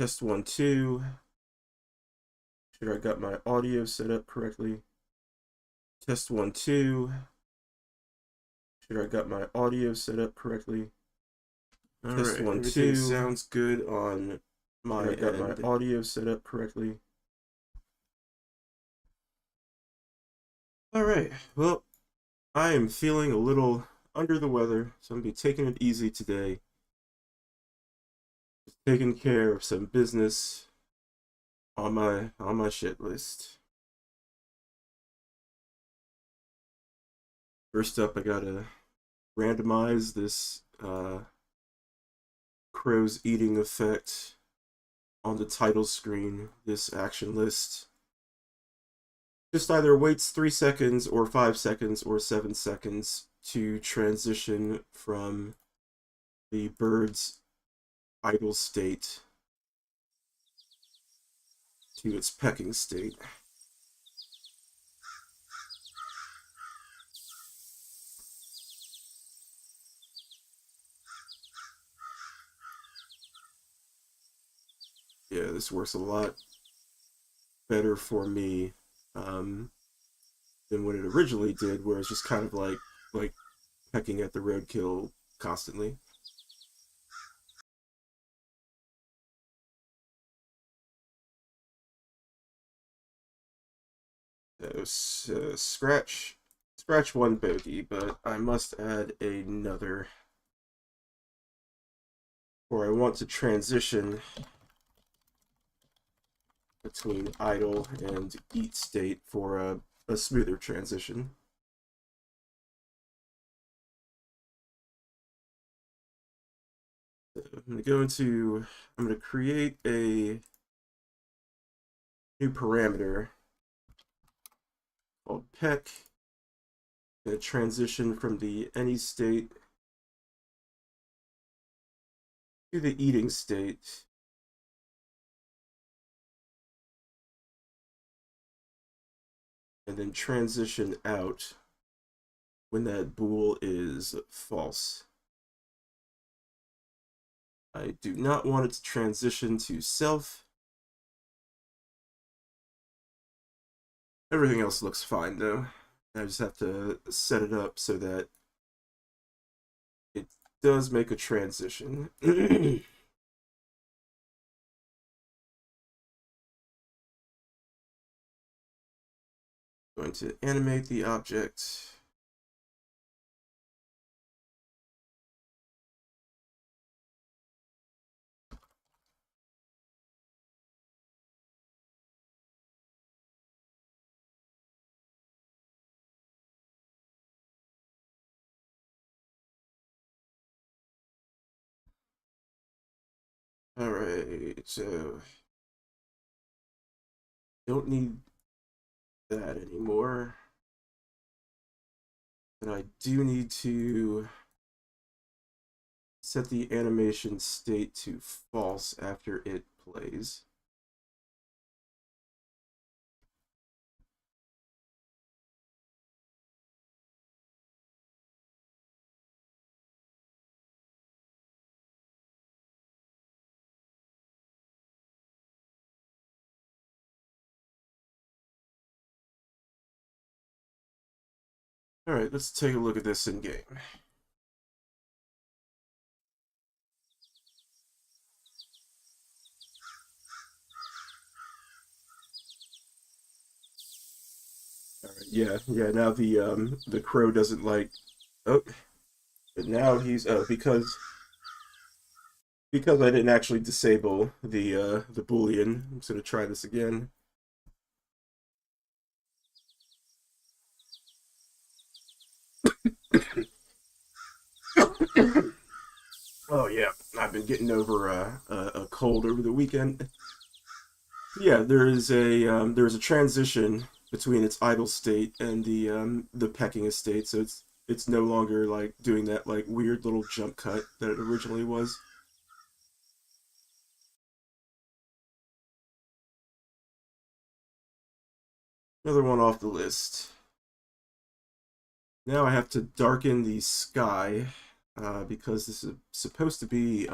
Test 1, 2. Sure I got my audio set up correctly. Test 1, 2. Sure I got my audio set up correctly. Test Alright, 1, everything 2. sounds good on my Sure I got end. my audio set up correctly. Alright, well, I am feeling a little under the weather, so I'm going to be taking it easy today. Just taking care of some business on my shit list. First up, I gotta randomize this crow's eating effect on the title screen. This action list just either waits 3 seconds or 5 seconds or 7 seconds to transition from the bird's idle state to its pecking state. Yeah, this works a lot better for me than what it originally did, where it's just kind of like pecking at the roadkill constantly. Scratch one bogey, but I must add another, or I want to transition between idle and eat state for a smoother transition. I'm going to create a new parameter called peck. I'm going to transition from the any state to the eating state. And then transition out when that bool is false. I do not want it to transition to self. Everything else looks fine though. I just have to set it up so that it does make a transition. Going to animate the object. Alright, so don't need that anymore. And I do need to set the animation state to false after it plays. Alright, let's take a look at this in game. Alright, yeah, now the crow doesn't like, oh, but now he's because I didn't actually disable the boolean. I'm just gonna try this again. Oh yeah, I've been getting over a cold over the weekend. Yeah, there is a transition between its idle state and the pecking state, so it's no longer like doing that like weird little jump cut that it originally was. Another one off the list. Now I have to darken the sky because this is supposed to be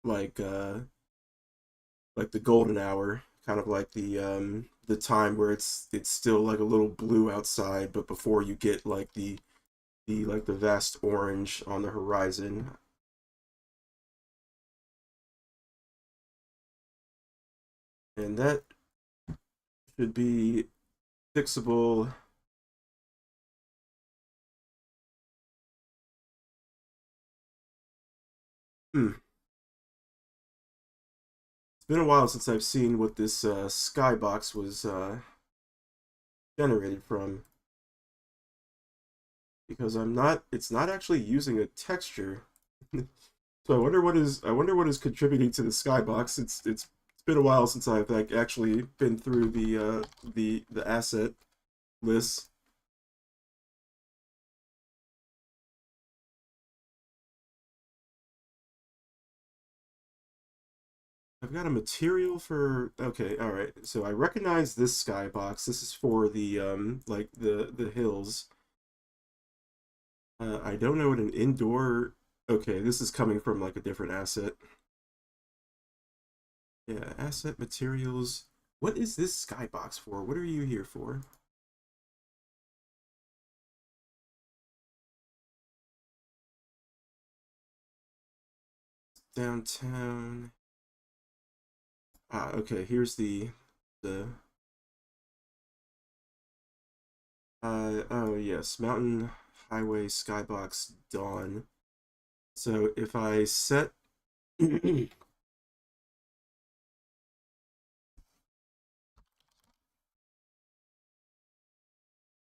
like like the golden hour, kind of like the time where it's still like a little blue outside, but before you get like the vast orange on the horizon. And that should be fixable. Hmm. It's been a while since I've seen what this skybox was generated from, because it's not actually using a texture. So I wonder what is contributing to the skybox. It's been a while since I've like actually been through the asset list. I've got a material for, okay, all right. So I recognize this skybox. This is for the like the hills. I don't know what an indoor. Okay, this is coming from like a different asset. Yeah, asset materials. What is this skybox for? What are you here for? Downtown. Ah, okay. Here's the oh yes, Mountain Highway Skybox Dawn. So if I set all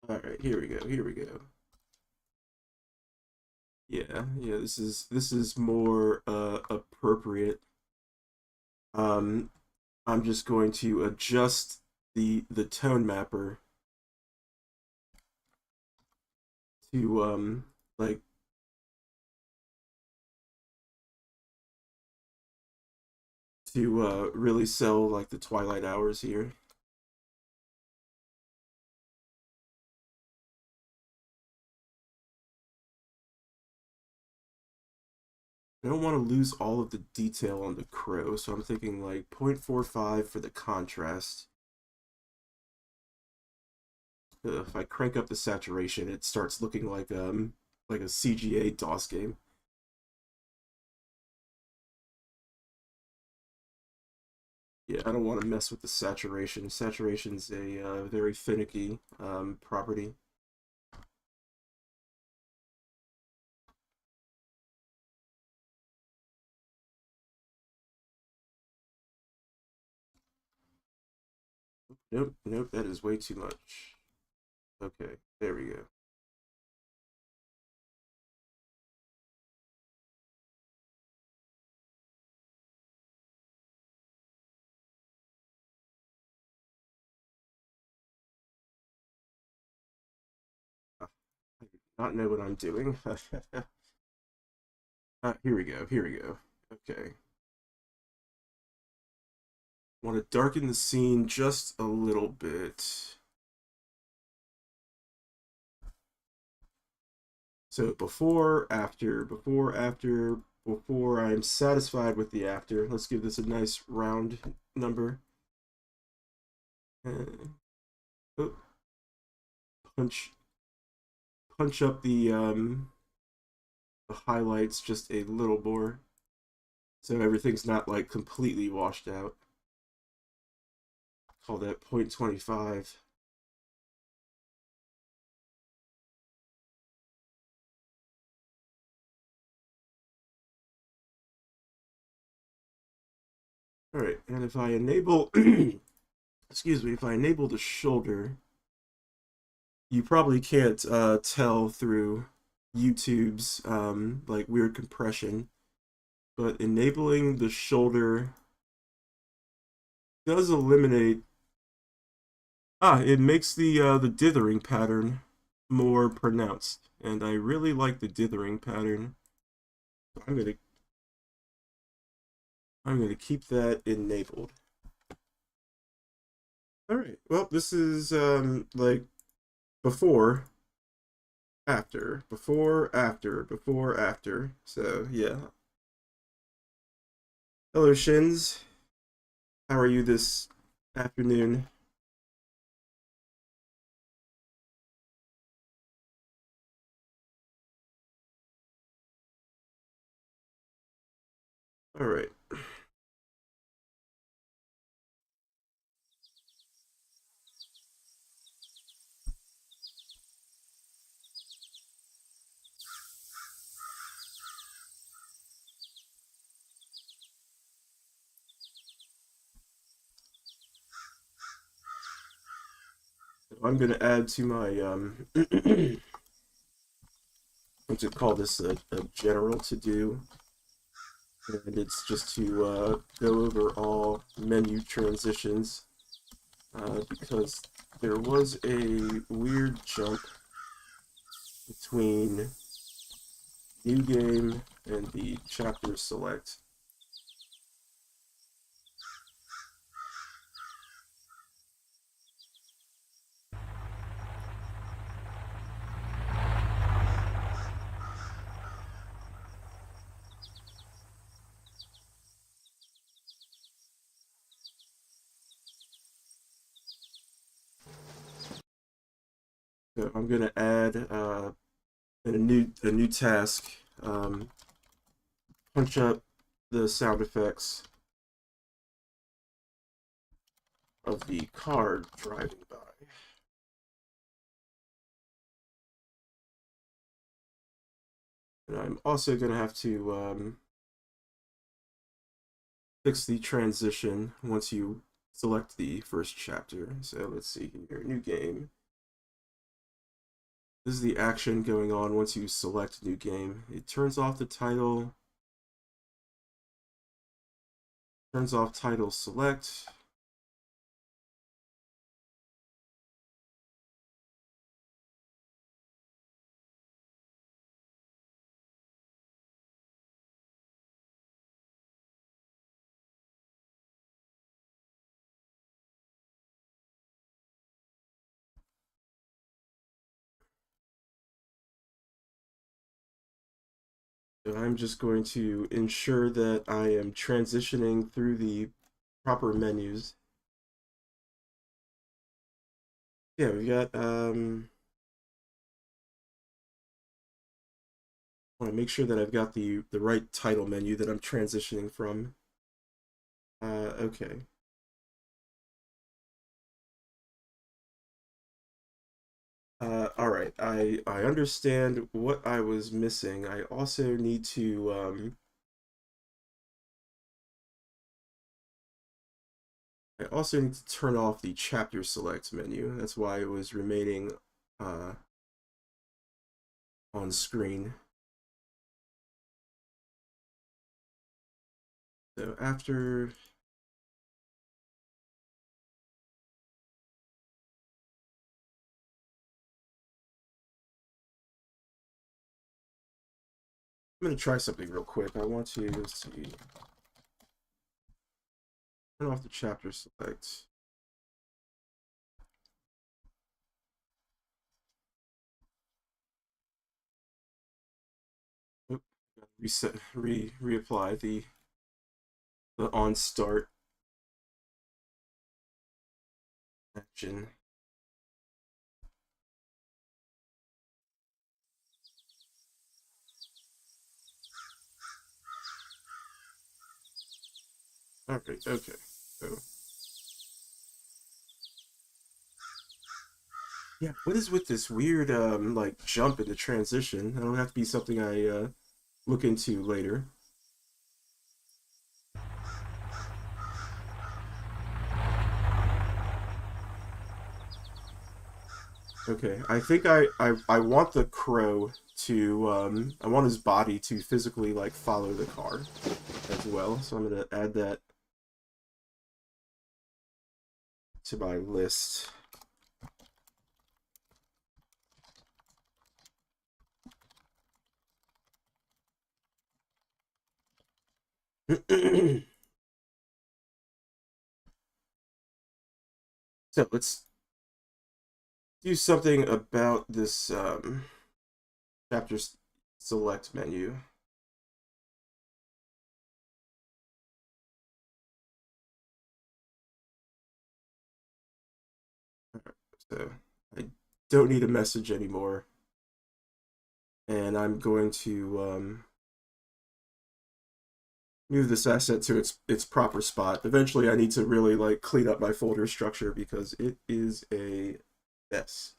right, here we go. Here we go. Yeah, this is more appropriate. Um, I'm just going to adjust the tone mapper to like to really sell like the twilight hours here. I don't want to lose all of the detail on the crow, so I'm thinking like 0.45 for the contrast. If I crank up the saturation, it starts looking like a CGA DOS game. Yeah, I don't want to mess with the saturation. Saturation's a very finicky property. Nope, nope, that is way too much. Okay, there we go. Ah, I do not know what I'm doing. Here we go, here we go. Okay. Want to darken the scene just a little bit. So before, after, before I'm satisfied with the after. Let's give this a nice round number. Uh, oh, punch punch up the highlights just a little more, so everything's not like completely washed out. Call that 0.25. All right, and if I enable, excuse me, if I enable the shoulder, you probably can't tell through YouTube's like weird compression, but enabling the shoulder does eliminate. Ah, it makes the dithering pattern more pronounced, and I really like the dithering pattern. So I'm gonna keep that enabled. All right. Well, this is like before, after, before, after, before, after. So yeah. Hello, Shins. How are you this afternoon? All right. I'm gonna add to my what's it called, this a general to do, and it's just to go over all menu transitions because there was a weird jump between new game and the chapter select. So I'm gonna add a new task. Um, Punch up the sound effects of the car driving by. And I'm also going to have to fix the transition once you select the first chapter. So let's see here, new game. This is the action going on once you select new game. It turns off the title, turns off title select. So I'm just going to ensure that I am transitioning through the proper menus. Yeah, we got I want to make sure that I've got the right title menu that I'm transitioning from. Okay. All right. I understand what I was missing. I also need to turn off the chapter select menu. That's why it was remaining uh on screen. So after I'm gonna try something real quick. I want to, let's see, turn off the chapter select. Oop, reset, reapply the on start action. All right, okay. So yeah, what is with this weird like jump into transition? That'll have to be something I look into later. Okay, I think I want the crow to I want his body to physically like follow the car as well. So I'm gonna add that to my list. So let's do something about this chapter select menu. So I don't need a message anymore. And I'm going to move this asset to its proper spot. Eventually, I need to really like clean up my folder structure because it is a mess.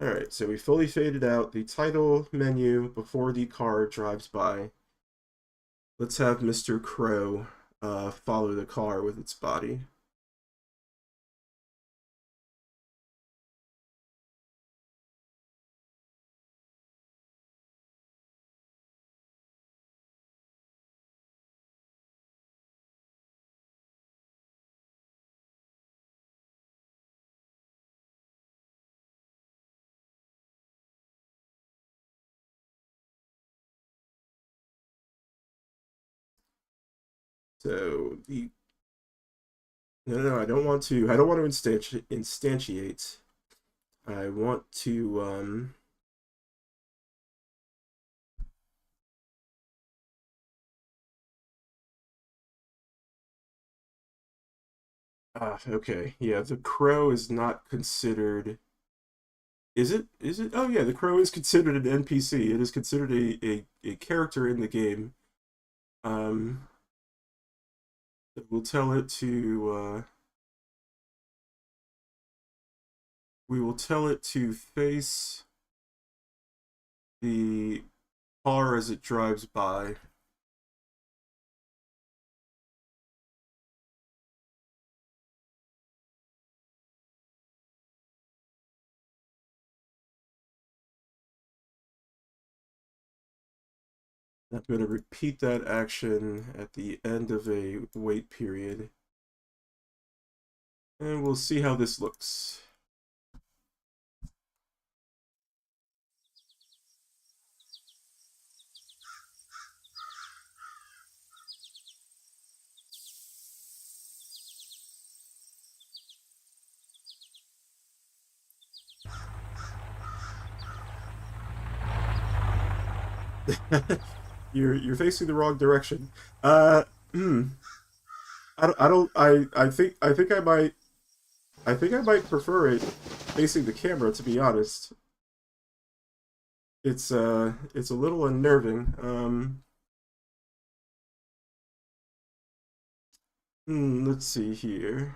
All right, so we fully faded out the title menu before the car drives by. Let's have Mr. Crow follow the car with its body. So the no, I don't want to. I don't want to instantiate. I want to okay. Yeah, the crow is not considered. Is it? Is it? Oh yeah, the crow is considered an NPC. It is considered a character in the game. Um, we'll tell it to. We will tell it to face the car as it drives by. I'm going to repeat that action at the end of a wait period. And we'll see how this looks. You're facing the wrong direction. Hmm. I think I might prefer it facing the camera, to be honest. It's a little unnerving. Let's see here.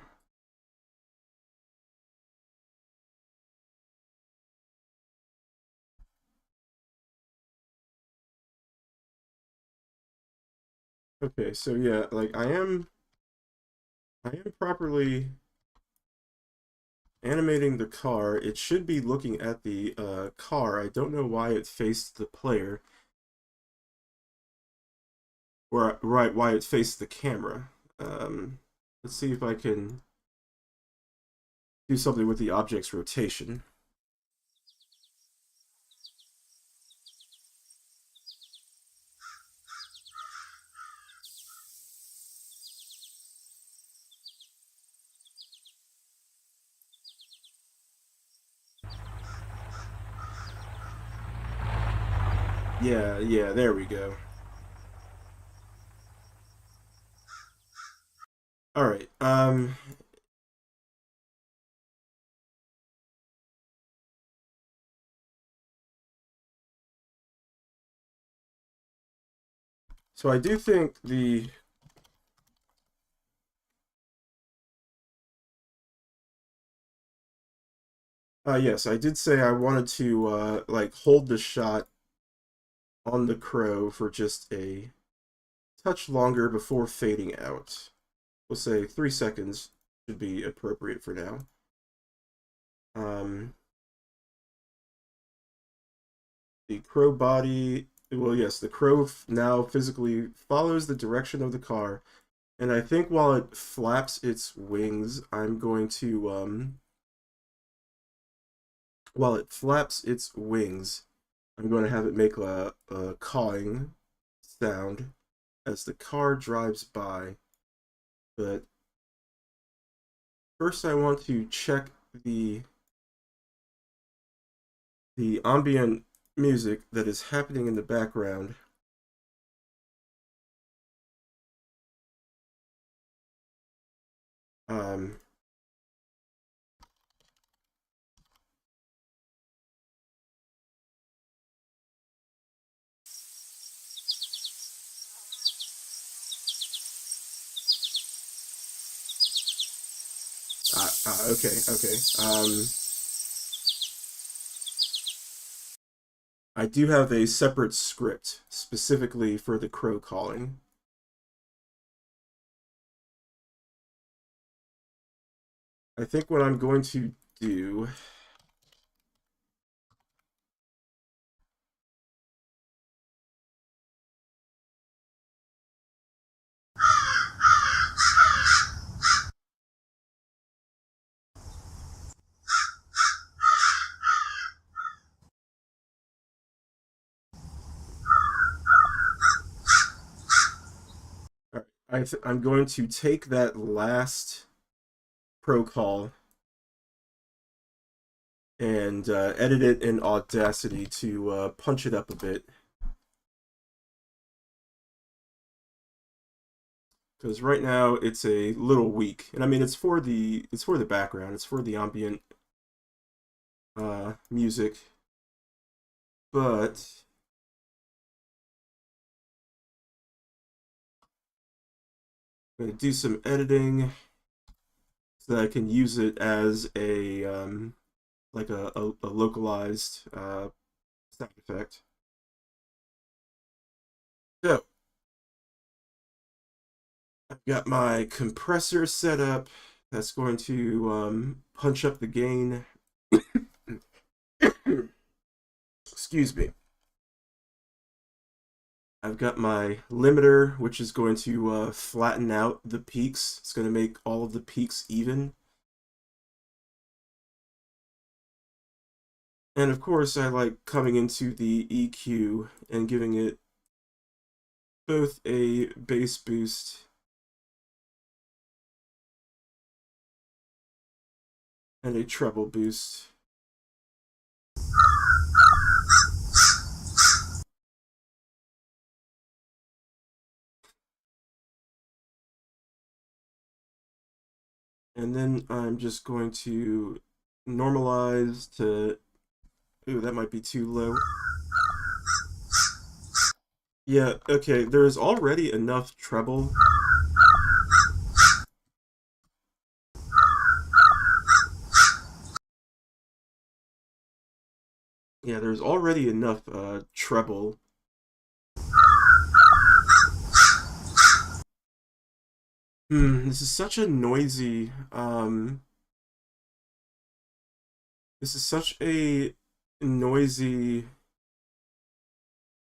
Okay, so yeah, like I am properly animating the car. It should be looking at the car. I don't know why it faced the player. Or right, why it faced the camera. Let's see if I can do something with the object's rotation. Yeah, there we go. All right. So I do think the yes, I did say I wanted to like hold the shot on the crow for just a touch longer before fading out. We'll say 3 seconds should be appropriate for now. Um, the crow body, well, yes, the crow now physically follows the direction of the car, and I think while it flaps its wings, I'm going to while it flaps its wings, I'm going to have it make a cawing sound as the car drives by. But first, I want to check the ambient music that is happening in the background. Um, okay. I do have a separate script specifically for the crow calling. I think what I'm going to do... I'm going to take that last pro call and edit it in Audacity to punch it up a bit. Because right now it's a little weak, and I mean it's for the background, it's for the ambient music, but I'm gonna do some editing so that I can use it as a like a localized sound effect. So I've got my compressor set up. That's going to punch up the gain. Excuse me. I've got my limiter, which is going to flatten out the peaks. It's going to make all of the peaks even. And of course, I like coming into the EQ and giving it both a bass boost and a treble boost. And then I'm just going to normalize to... Ooh, that might be too low. Yeah, okay, there's already enough treble. Yeah, there's already enough treble. This is such a noisy, this is such a noisy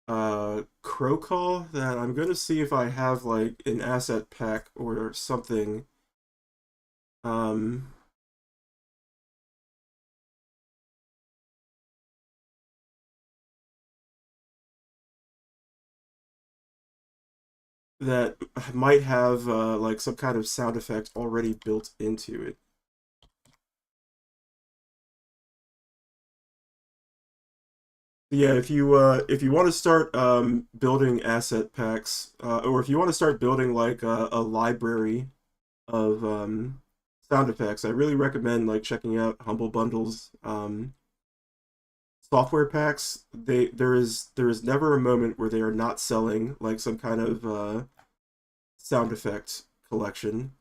crow call that I'm gonna see if I have like an asset pack or something. That might have like some kind of sound effect already built into it. Yeah, if you want to start building asset packs, or if you want to start building like a library of sound effects, I really recommend like checking out Humble Bundle's software packs. There is never a moment where they are not selling like some kind of sound effect collection.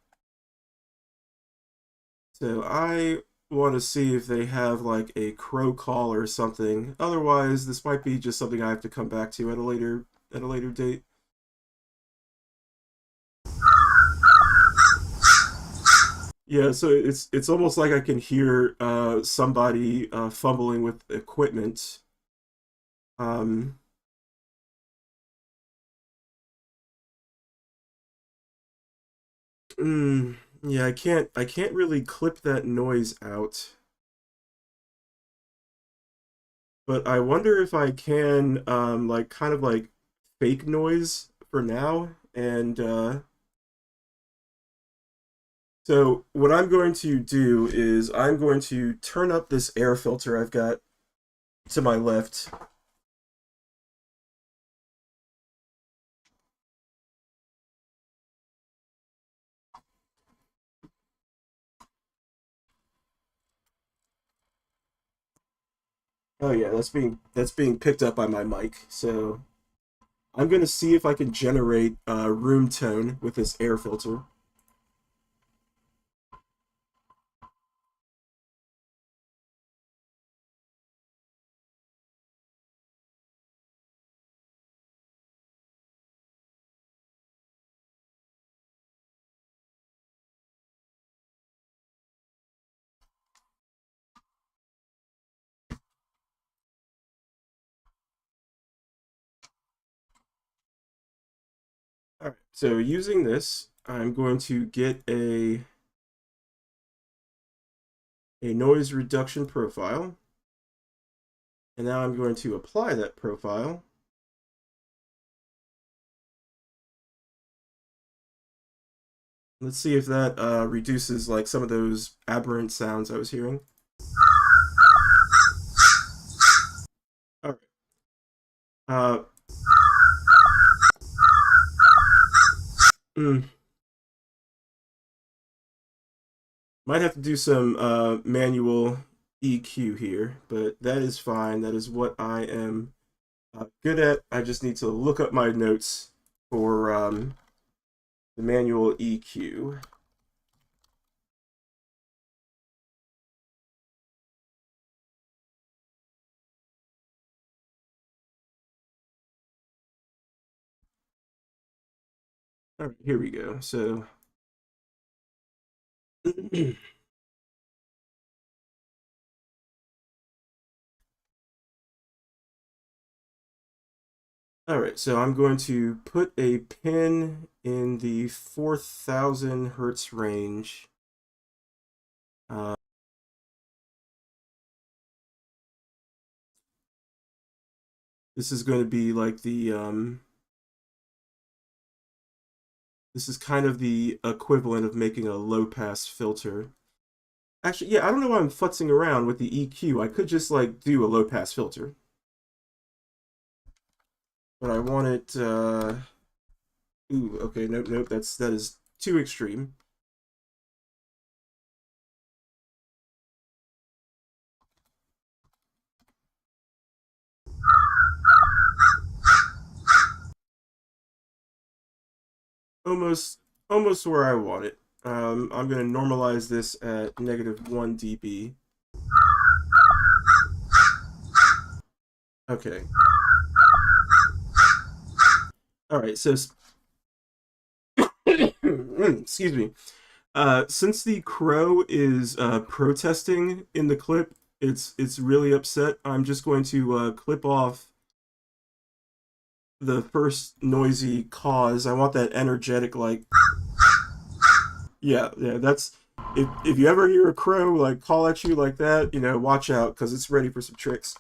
So I want to see if they have like a crow call or something. Otherwise, this might be just something I have to come back to at a later date. Yeah, so it's almost like I can hear somebody fumbling with equipment. Um, yeah, I can't really clip that noise out. But I wonder if I can like kind of like fake noise for now. And so what I'm going to do is I'm going to turn up this air filter I've got to my left. Oh yeah, that's being picked up by my mic. So I'm gonna see if I can generate room tone with this air filter. All right. So using this, I'm going to get a noise reduction profile, and now I'm going to apply that profile. Let's see if that reduces like some of those aberrant sounds I was hearing. All right. Uh, mm, might have to do some manual EQ here, but that is fine. That is what I am good at. I just need to look up my notes for the manual EQ. All right, here we go. So all right, so I'm going to put a pin in the 4,000 hertz range. Uh, this is going to be like this is kind of the equivalent of making a low pass filter. Actually, yeah, I don't know why I'm futzing around with the EQ. I could just like do a low pass filter. But I want it, ooh, okay, nope, nope, that is too extreme. Almost, almost where I want it. I'm gonna normalize this at -1 dB. Okay. All right, so excuse me. Since the crow is protesting in the clip, it's really upset. I'm just going to clip off the first noisy cause. I want that energetic, like, yeah, yeah. That's if you ever hear a crow like call at you like that, watch out because it's ready for some tricks.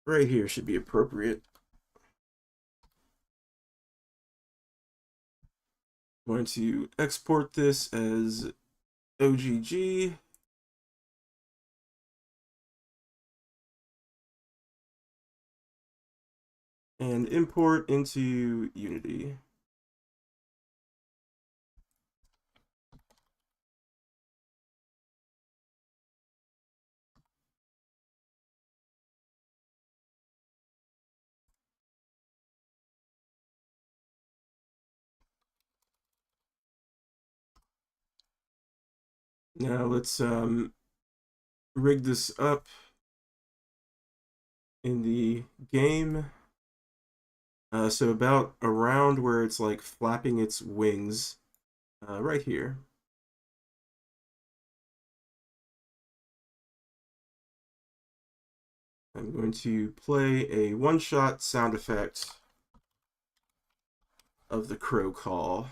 Right here should be appropriate. I'm going to export this as OGG. And import into Unity. Now let's rig this up in the game. So about around where it's like flapping its wings, right here. I'm going to play a one-shot sound effect of the crow call.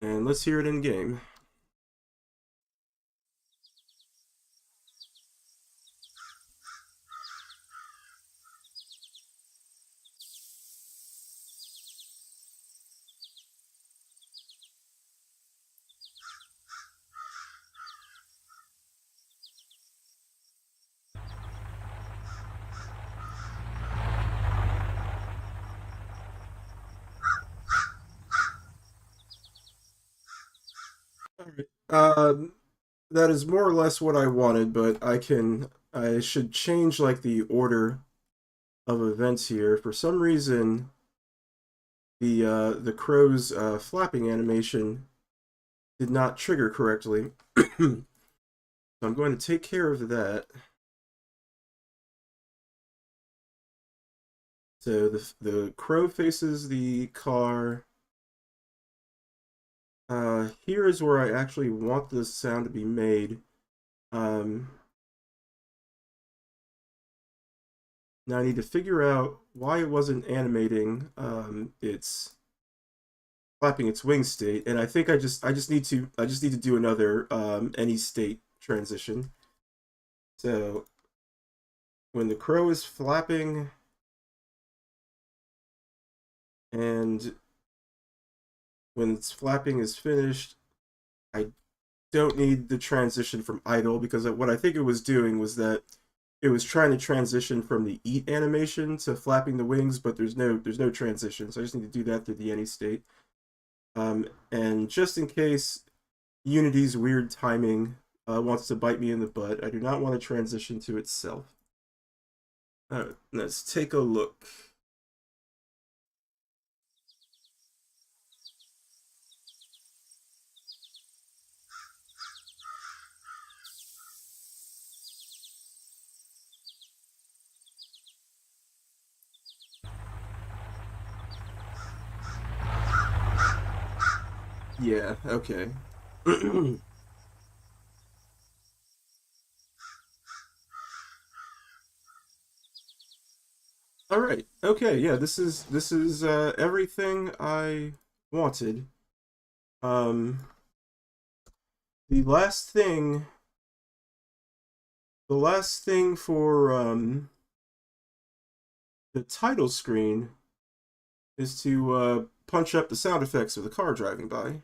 And let's hear it in game. Alright. That is more or less what I wanted, but I should change like the order of events here. For some reason, the crow's flapping animation did not trigger correctly. So I'm going to take care of that. So the crow faces the car. Here is where I actually want this sound to be made. Now I need to figure out why it wasn't animating its flapping its wing state, and I think I just need to do another any state transition. So when the crow is flapping and when its flapping is finished, I don't need the transition from idle, because what I think it was doing was that it was trying to transition from the eat animation to flapping the wings, but there's no transition, so I just need to do that through the any state. And just in case Unity's weird timing wants to bite me in the butt, I do not want to transition to itself. Alright, let's take a look. Yeah, okay. All right. Okay, yeah, this is everything I wanted. Um the last thing the last thing for the title screen is to punch up the sound effects of the car driving by.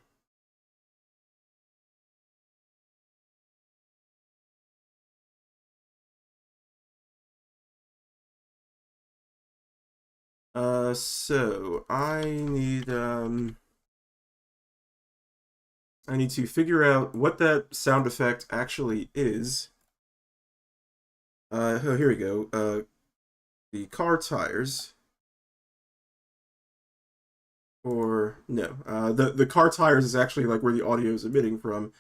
So I need to figure out what that sound effect actually is. Oh, here we go. The car tires. Or no, the car tires is actually like where the audio is emitting from.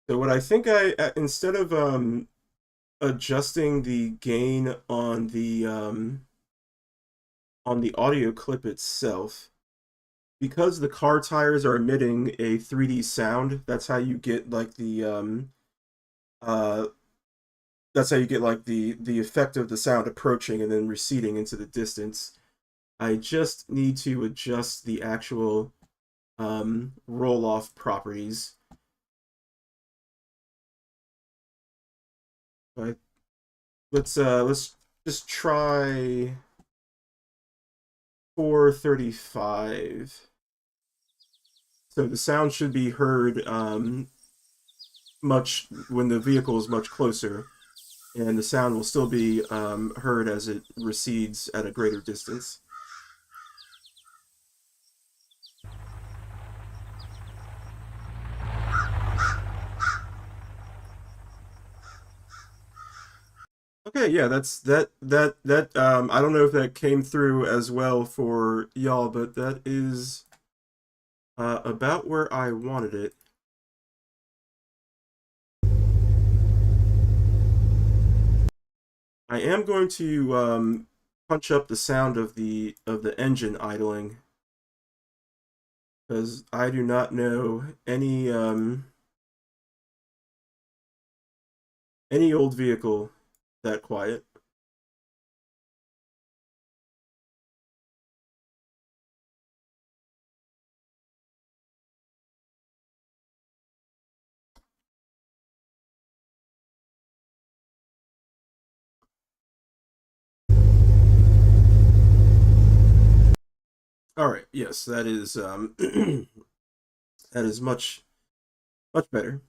So what I think instead of adjusting the gain on the audio clip itself, because the car tires are emitting a 3D sound, that's how you get like uh that's how you get like the effect of the sound approaching and then receding into the distance. I just need to adjust the actual roll off properties. But let's just try 435. So the sound should be heard much when the vehicle is much closer, and the sound will still be heard as it recedes at a greater distance. Okay, yeah, that I don't know if that came through as well for y'all, but that is about where I wanted it. I am going to punch up the sound of the engine idling, because I do not know any old vehicle that quiet. All right, yes, that is that is much Much better.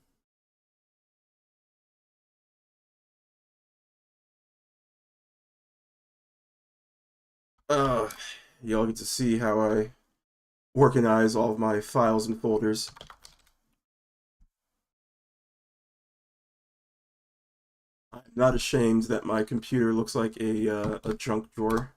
Uh, y'all get to see how I organize all of my files and folders. I'm not ashamed that my computer looks like a junk drawer.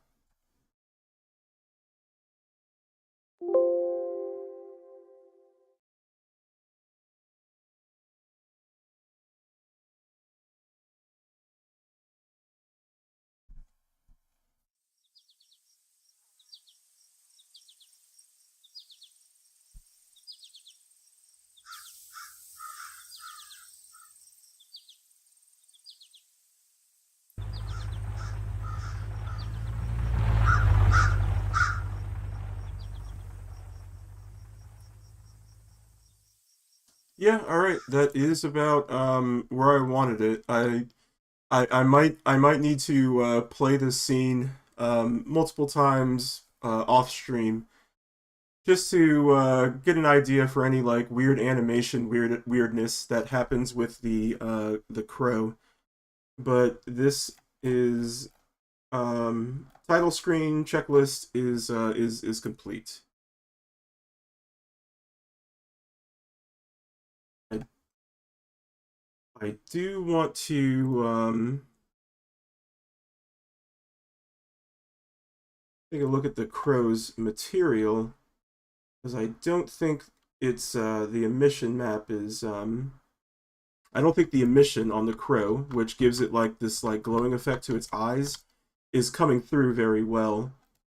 Yeah, all right. That is about where I wanted it. I might need to play this scene multiple times off stream just to get an idea for any like weird animation weirdness that happens with the crow. But this is title screen checklist is complete. I I do want to take a look at the crow's material because I don't think it's the emission map is I don't think the emission on the crow, which gives it like this like glowing effect to its eyes, is coming through very well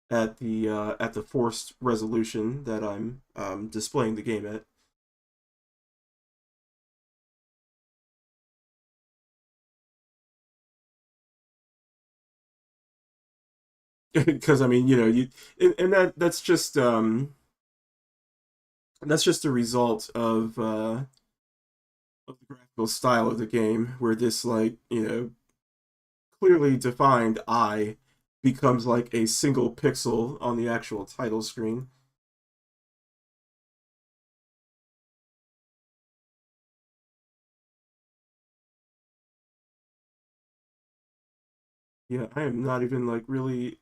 at the forced resolution that I'm displaying the game at. Because I mean, you know, and that's just a result of the graphical style of the game, where this like clearly defined eye becomes like a single pixel on the actual title screen. Yeah, I am not even like really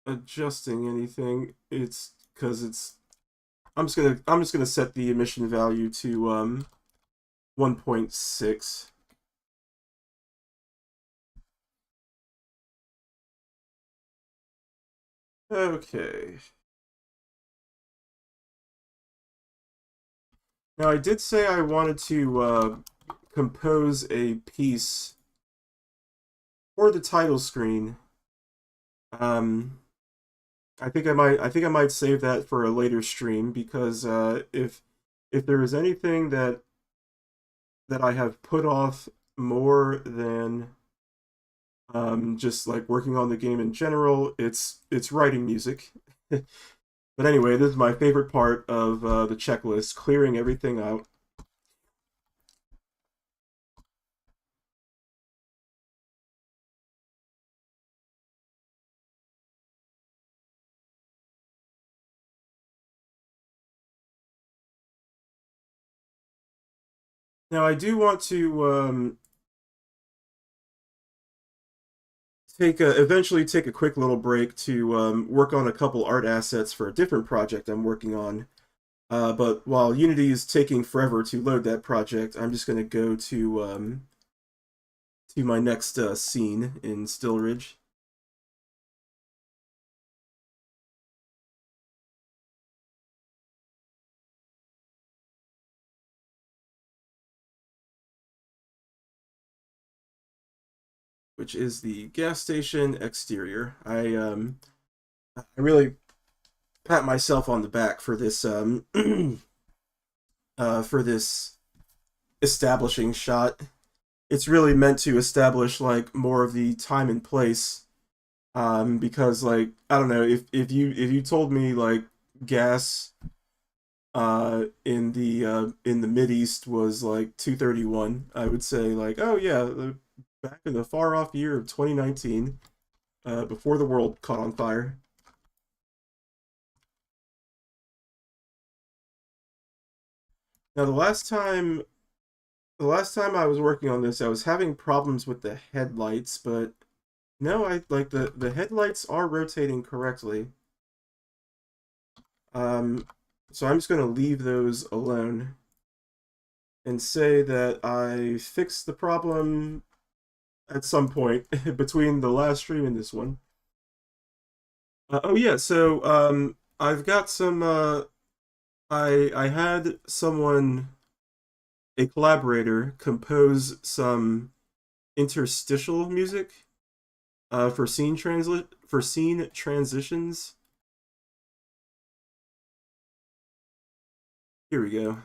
adjusting anything. It's because it's I'm just gonna set the emission value to 1.6. Okay. Now I did say I wanted to compose a piece for the title screen. Um, I think I might save that for a later stream because if there is anything that I have put off more than just like working on the game in general, it's writing music. But anyway, this is my favorite part of the checklist, clearing everything out. Now I do want to eventually take a quick little break to work on a couple art assets for a different project I'm working on. But while Unity is taking forever to load that project, I'm just going to go to my next scene in Stillridge. Which is the gas station exterior. I really pat myself on the back for this establishing shot. It's really meant to establish like more of the time and place. Because like I don't know if you told me like gas in the mid east was like 231, I would say like, oh yeah, back in the far off year of 2019, before the world caught on fire. Now the last time I was working on this, I was having problems with the headlights, but no, I like the headlights are rotating correctly. Um, so I'm just gonna leave those alone and say that I fixed the problem at some point between the last stream and this one. Oh yeah, so I've got some. I had someone, a collaborator, compose some interstitial music for scene transitions. Here we go.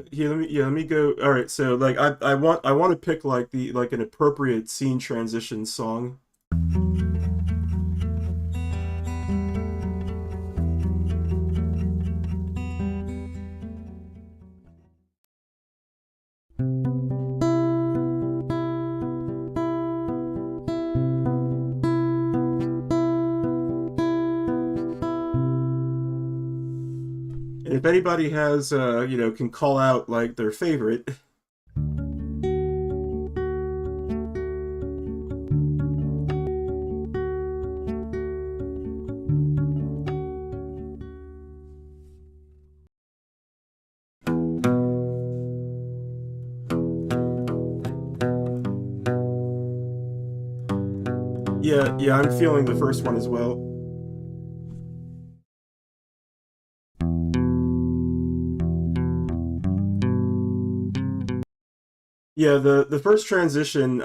Here, let me go. All right, so like I want to pick like the like an appropriate scene transition song. And if anybody has can call out like their favorite. Yeah, I'm feeling the first one as well. Yeah, the first transition,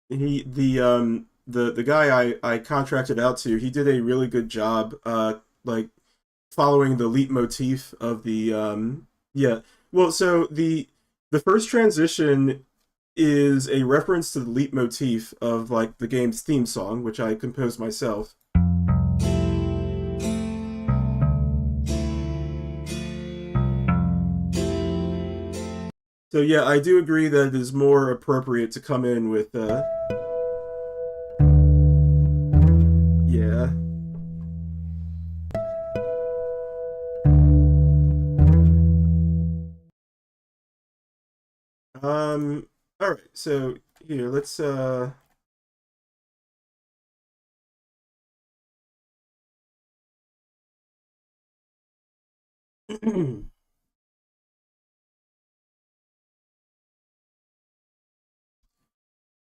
he the guy I contracted out to, he did a really good job like following the leitmotif of the yeah. Well, so the first transition is a reference to the leitmotif of like the game's theme song, which I composed myself. So yeah, I do agree that it is more appropriate to come in with yeah. All right. So here, let's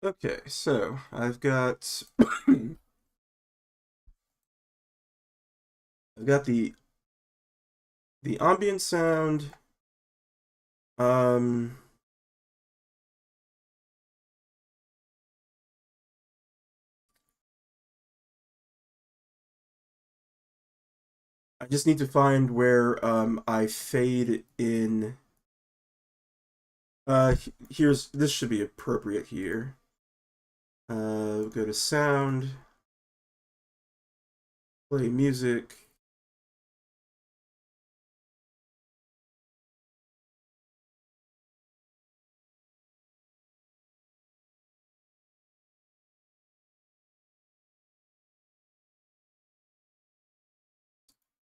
okay, so I've got I've got the ambient sound. Um, I just need to find where I fade in. Here's this should be appropriate here. Go to sound, play music.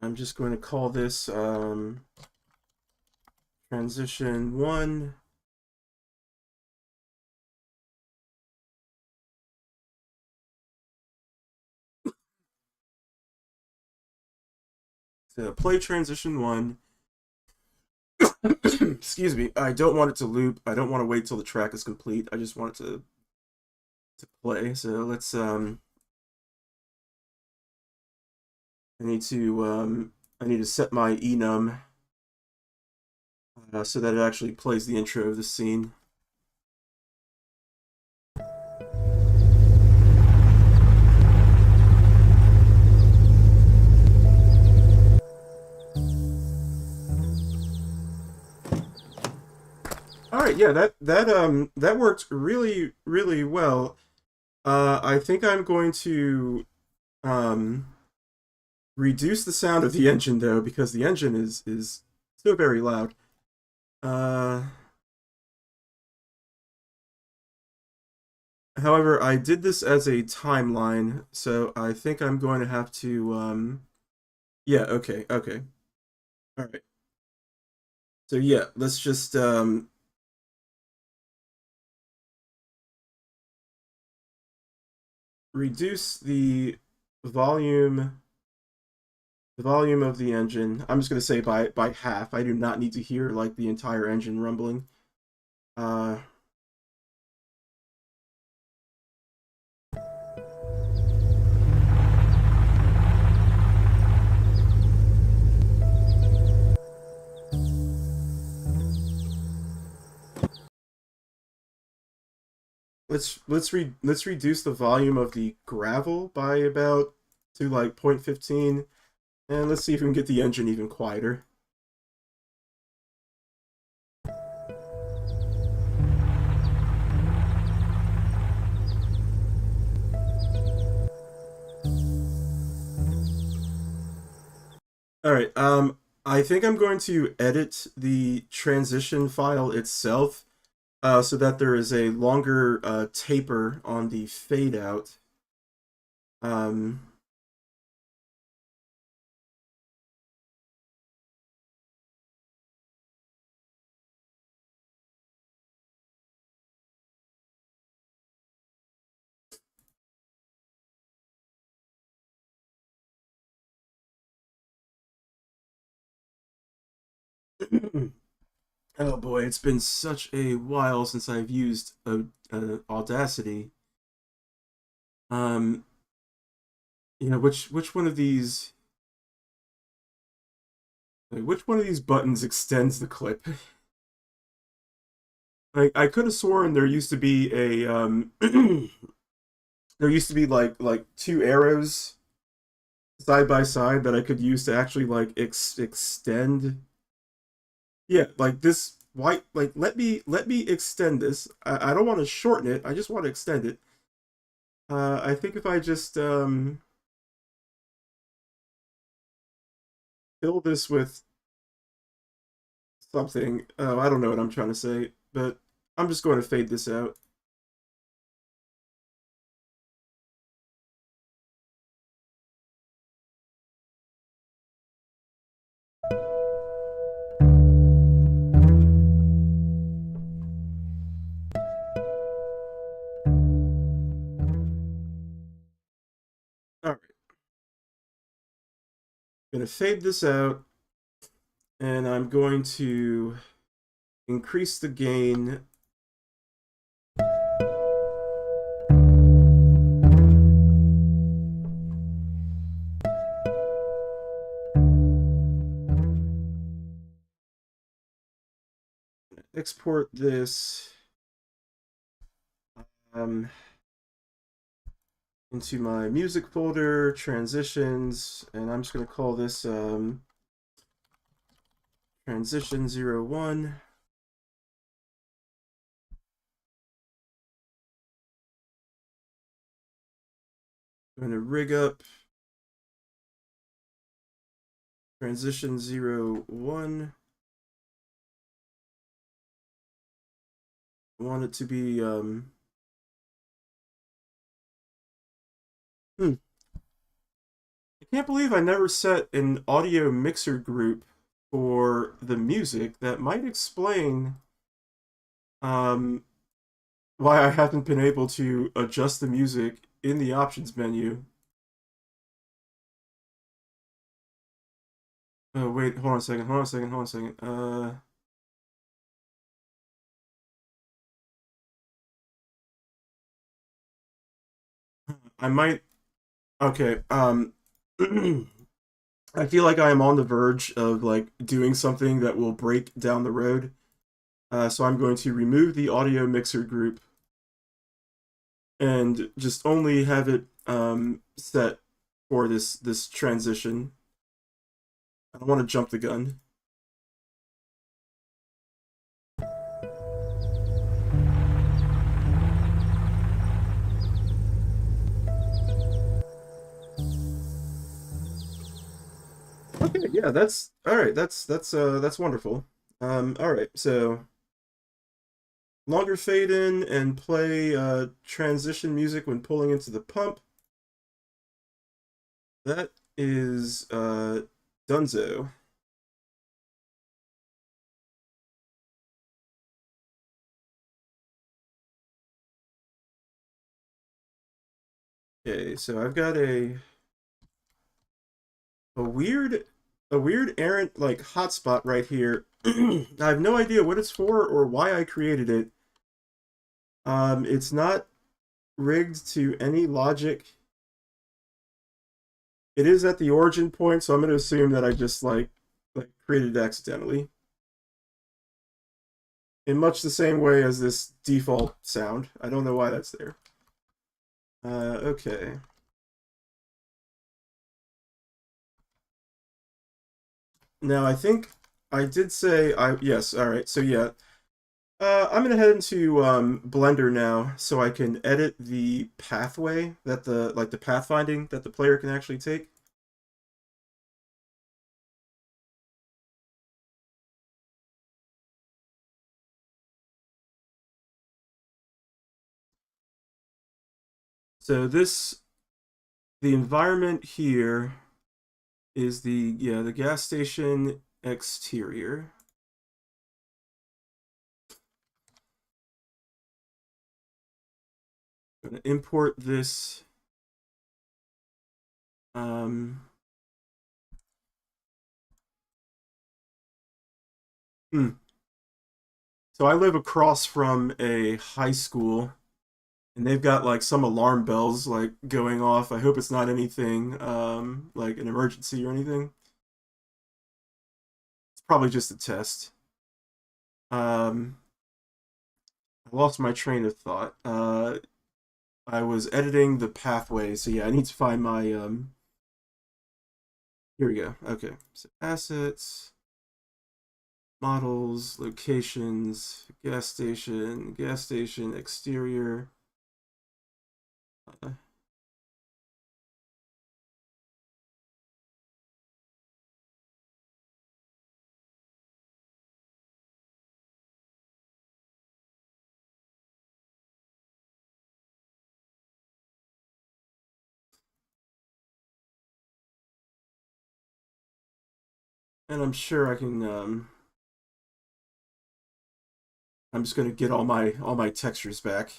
I'm just going to call this transition 1. So play transition 1. Excuse me. I don't want it to loop. I don't want to wait till the track is complete. I just want it to play. So let's I need to set my enum so that it actually plays the intro of the scene. All right, yeah, that worked really well. I think I'm going to um reduce the sound of the engine though because the engine is so very loud. Uh However, I did this as a timeline, so I think I'm going to have to, yeah, okay, okay. All right. So yeah, let's just, reduce volume, the volume of the engine. I'm just going to say by half. I do not need to hear, like, the entire engine rumbling. Uh, let's reduce the volume of the gravel by about to like 0.15, and let's see if we can get the engine even quieter. All right. I think I'm going to edit the transition file itself, so that there is a longer taper on the fade out. Um, oh boy, it's been such a while since I've used Audacity. Um, which one of these, like, which one of these buttons extends the clip? Like, I could have sworn there used to be a there used to be like two arrows side by side that I could use to actually like extend. Yeah, like this white, like, let me extend this. I don't want to shorten it. I just want to extend it. I think if I just fill this with something. Oh, I don't know what I'm trying to say, but I'm just going to fade this out. All right, I'm gonna fade this out, and I'm going to increase the gain. Export this um, into my music folder, transitions, and I'm just going to call this transition 01. I'm going to rig up transition 01. I want it to be I can't believe I never set an audio mixer group for the music. That might explain um, why I haven't been able to adjust the music in the options menu. Oh, wait, hold on a second, hold on a second, hold on a second. I might, okay, I feel like I am on the verge of, like, doing something that will break down the road. So I'm going to remove the audio mixer group and just only have it set for this transition. I don't want to jump the gun. Okay, yeah, that's all right. That's wonderful. All right, so longer fade in and play transition music when pulling into the pump. That is Dunzo. Okay, so I've got a weird a weird errant like hotspot right here. I have no idea what it's for or why I created it. It's not rigged to any logic. It is at the origin point, so I'm going to assume that I just like created it accidentally. In much the same way as this default sound. I don't know why that's there. Okay. Now I think I did say yes, alright, so yeah. I'm gonna head into Blender now so I can edit the pathway that the pathfinding that the player can actually take. So the environment here is the gas station exterior. I'm gonna import this. Um, So I live across from a high school, and they've got like some alarm bells like going off. I hope it's not anything like an emergency or anything. It's probably just a test. Um, I lost my train of thought. I was editing the pathway, so yeah, I need to find my Here we go. Okay, so assets, models, locations, gas station, exterior. Uh, and I'm sure I can. I'm just gonna get all my textures back.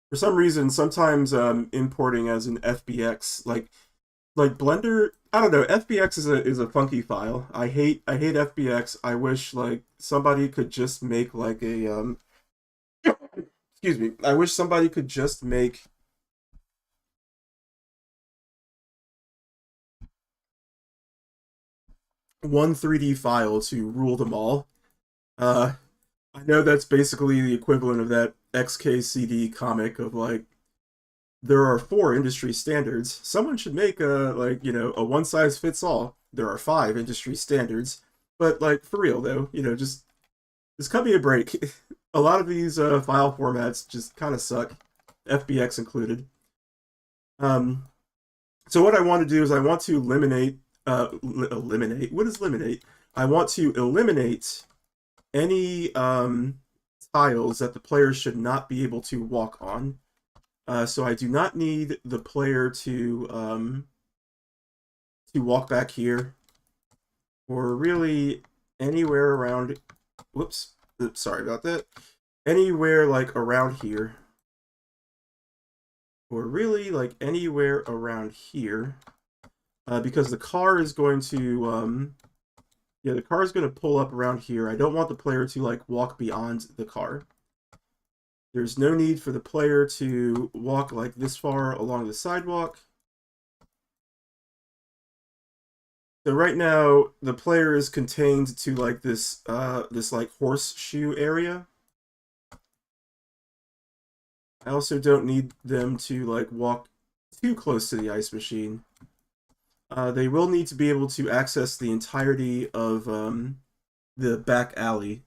For some reason, sometimes importing as an FBX, like Blender, I don't know. FBX is a funky file. I hate FBX. I wish like somebody could just make like a excuse me. I wish somebody could just make one 3D file to rule them all. Uh, I know that's basically the equivalent of that XKCD comic of like there are four industry standards. Someone should make a like a one size fits all. There are five industry standards, but like for real though, just cut me a break. A lot of these file formats just kind of suck, FBX included. Um, so what I want to do is I want to eliminate. What is eliminate? I want to eliminate any tiles that the player should not be able to walk on. So I do not need the player to walk back here, or really anywhere around. Whoops, sorry about that. Anywhere like around here, or really like anywhere around here, because the car is going to yeah, the car is going to pull up around here. I don't want the player to like walk beyond the car. There's no need for the player to walk like this far along the sidewalk. So right now, the player is contained to like this like horseshoe area. I also don't need them to like walk too close to the ice machine. They will need to be able to access the entirety of the back alley.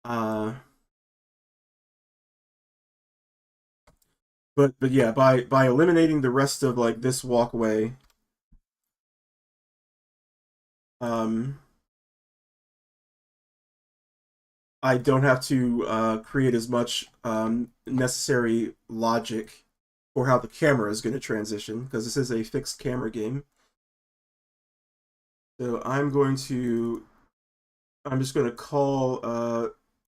Uh, but yeah, by eliminating the rest of like this walkway, um, I don't have to create as much necessary logic for how the camera is going to transition, because this is a fixed camera game. So I'm just going to call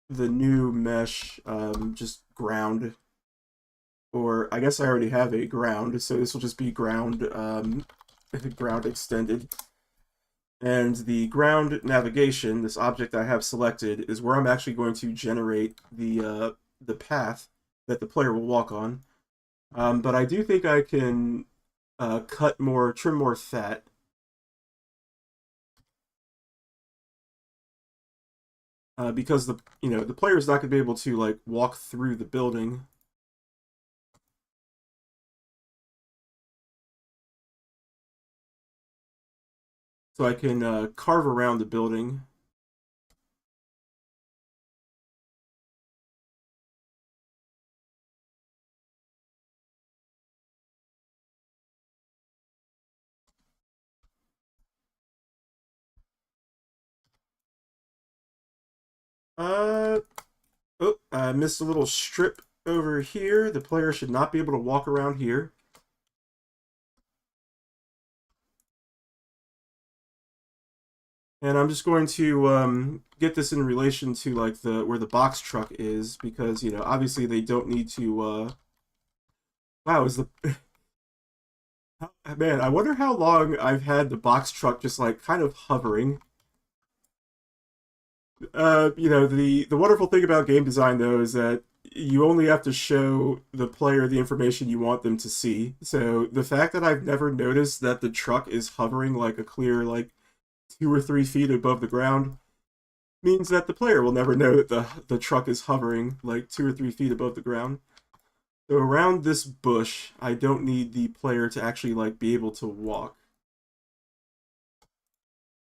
the new mesh just ground, or I guess I already have a ground, so this will just be ground ground extended. And the ground navigation, this object I have selected, is where I'm actually going to generate the path that the player will walk on. But I do think I can trim more fat. Because the player is not going to be able to like walk through the building. So I can carve around the building. Uh, oh, I missed a little strip over here. The player should not be able to walk around here. And I'm just going to get this in relation to like where the box truck is, because obviously they don't need to. Wow, is the man? I wonder how long I've had the box truck just like kind of hovering. The wonderful thing about game design though is that you only have to show the player the information you want them to see. So the fact that I've never noticed that the truck is hovering like a clear like 2 or 3 feet above the ground means that the player will never know that the truck is hovering like 2 or 3 feet above the ground. So around this bush, I don't need the player to actually like be able to walk.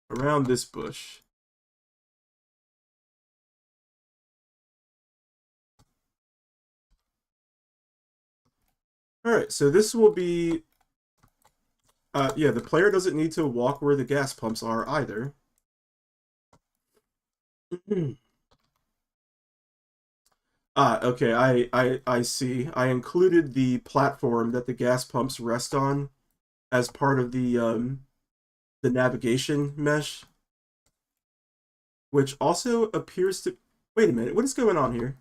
Around this bush. Alright, so this will be yeah, the player doesn't need to walk where the gas pumps are either. Okay, I see. I included the platform that the gas pumps rest on as part of the navigation mesh, which also appears to... Wait a minute, what is going on here?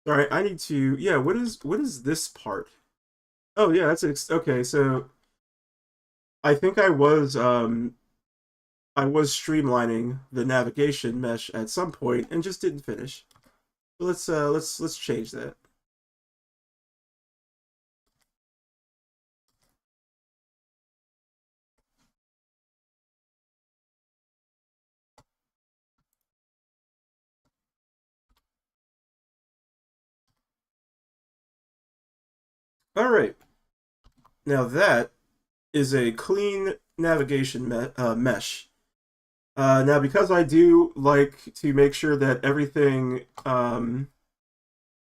Alright, I need to... Yeah, what is this part? Oh, yeah, okay, so I think I was streamlining the navigation mesh at some point and just didn't finish. So let's change that. All right. Now that is a clean navigation mesh. Now, because I do like to make sure that everything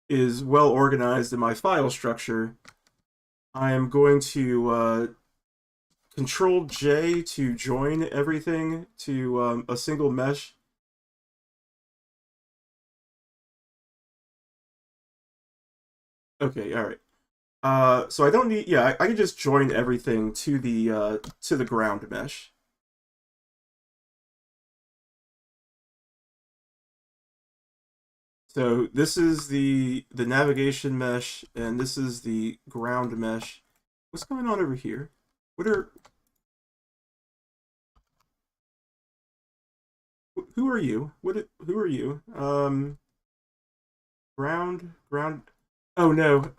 is well organized in my file structure, I am going to Control J to join everything to a single mesh. Okay, all right. So I don't need. Yeah, I can just join everything to the ground mesh. So this is the navigation mesh, and this is the ground mesh. What's going on over here? What are who are you? Who are you? Ground. Oh no.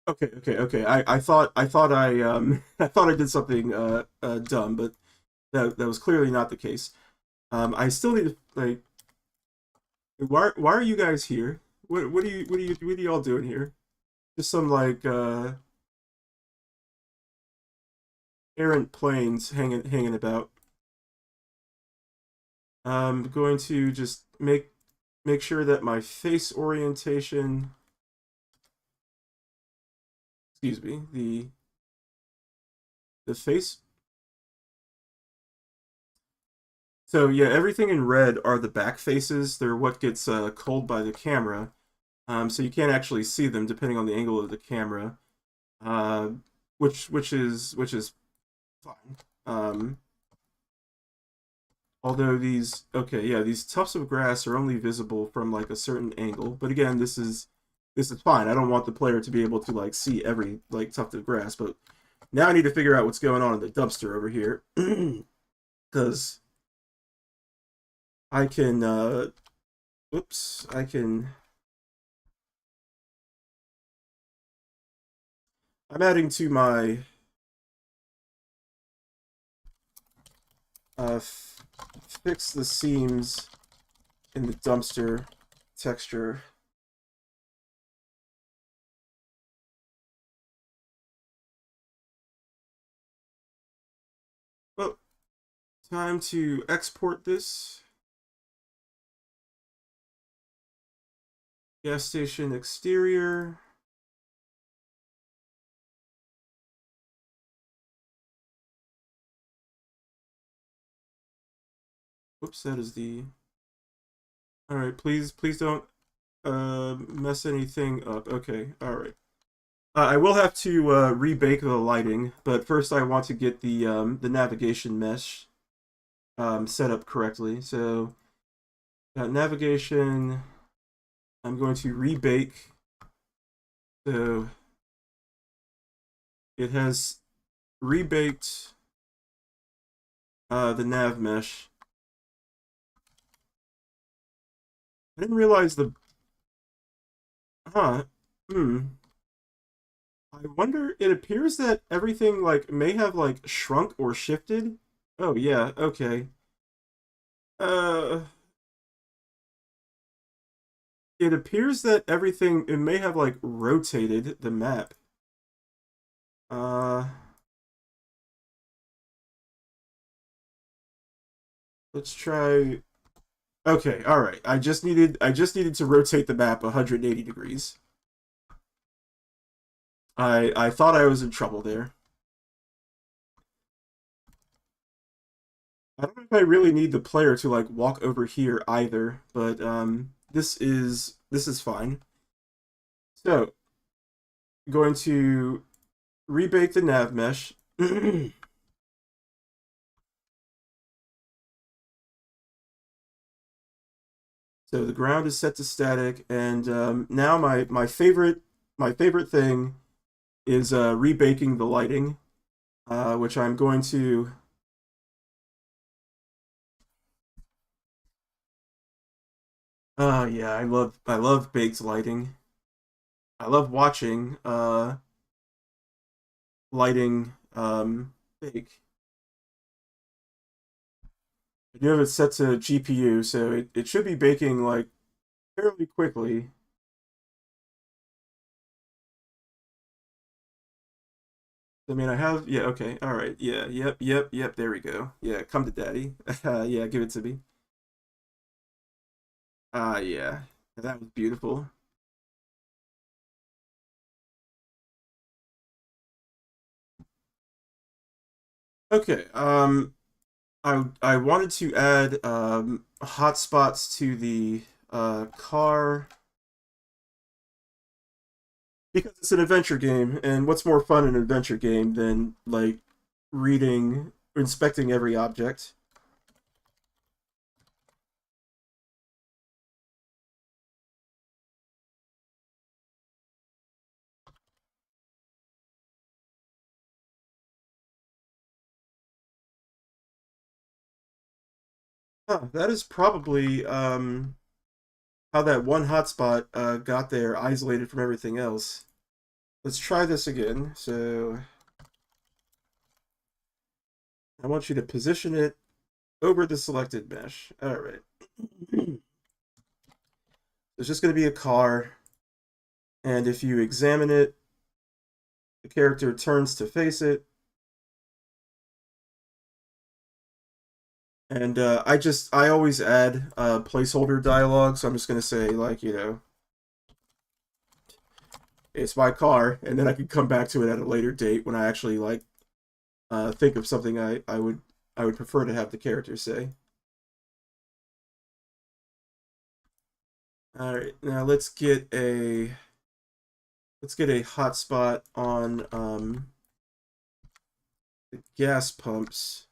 Okay. I thought I thought I did something dumb, but that was clearly not the case. I still need to like. Why are you guys here? What are y'all doing here? Just some like errant planes hanging about. I'm going to just make sure that my face orientation excuse me, the face. So yeah, everything in red are the back faces. They're what gets culled by the camera. So you can't actually see them depending on the angle of the camera. Uh, which is fine. Although these, okay, yeah, these tufts of grass are only visible from like a certain angle. But again, this is fine. I don't want the player to be able to like see every like tuft of grass. But now I need to figure out what's going on in the dumpster over here, because I can, oops, I can. I'm adding to my uh, fix the seams in the dumpster texture. Oh, time to export this. Gas station exterior. Whoops, that is the. All right, please don't mess anything up. Okay, all right. I will have to rebake the lighting, but first I want to get the navigation mesh set up correctly. So navigation, I'm going to rebake. So it has rebaked the nav mesh. I didn't realize the. Huh. Hmm. I wonder. It appears that everything like may have like shrunk or shifted. Oh yeah. Okay. Uh. It appears that everything it may have like rotated the map. Uh. Let's try. Okay. All right. I just needed to rotate the map 180 degrees. I thought I was in trouble there. I don't know if I really need the player to like walk over here either, but this is fine. So, going to rebake the nav mesh. So the ground is set to static, and now my favorite thing is rebaking the lighting, which I'm going to. Yeah, I love baked lighting. I love watching lighting bake. I do have it set to GPU, so it should be baking like fairly quickly. I mean, I have, yeah, okay, all right, yeah, yep, there we go. Yeah, come to daddy. Yeah, give it to me. Yeah, that was beautiful. Okay, I wanted to add hotspots to the car because it's an adventure game, and what's more fun in an adventure game than like reading, inspecting every object? Huh, that is probably how that one hotspot got there, isolated from everything else. Let's try this again. So I want you to position it over the selected mesh. All right. There's just going to be a car, and if you examine it, the character turns to face it, and I always add placeholder dialogue, so I'm just going to say like it's my car, and then I can come back to it at a later date when I actually like think of something I would prefer to have the character say. All right, now let's get a hotspot on the gas pumps.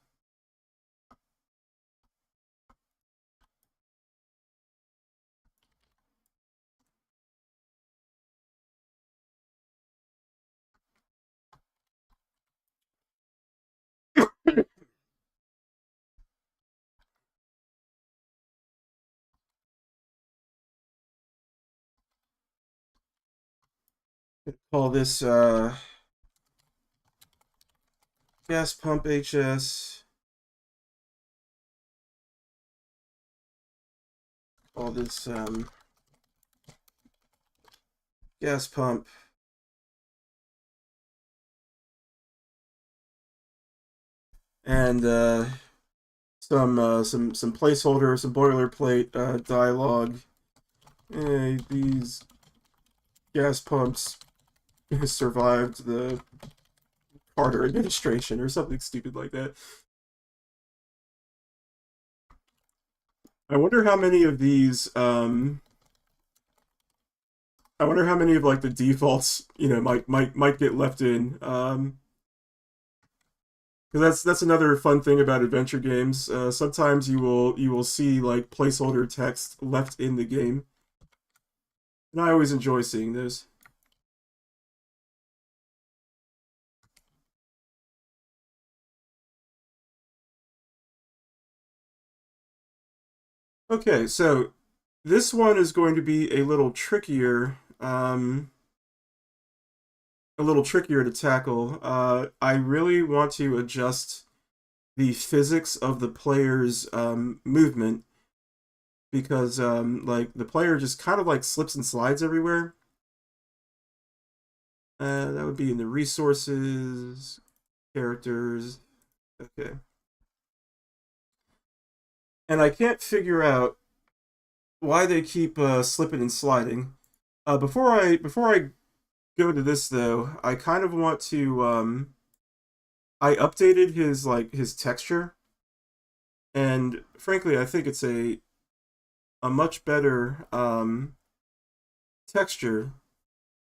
Call this gas pump HS. Call this gas pump. And some placeholder, some boilerplate dialogue. These gas pumps survived the Carter administration or something stupid like that. I wonder how many of these I wonder how many of like the defaults, might get left in. Because that's another fun thing about adventure games. Sometimes you will see like placeholder text left in the game, and I always enjoy seeing those. Okay, so this one is going to be a little trickier to tackle. I really want to adjust the physics of the player's movement because like the player just kind of like slips and slides everywhere. That would be in the resources, characters. Okay. And I can't figure out why they keep slipping and sliding. Before I go to this though, I kind of want to I updated his texture, and frankly, I think it's a much better texture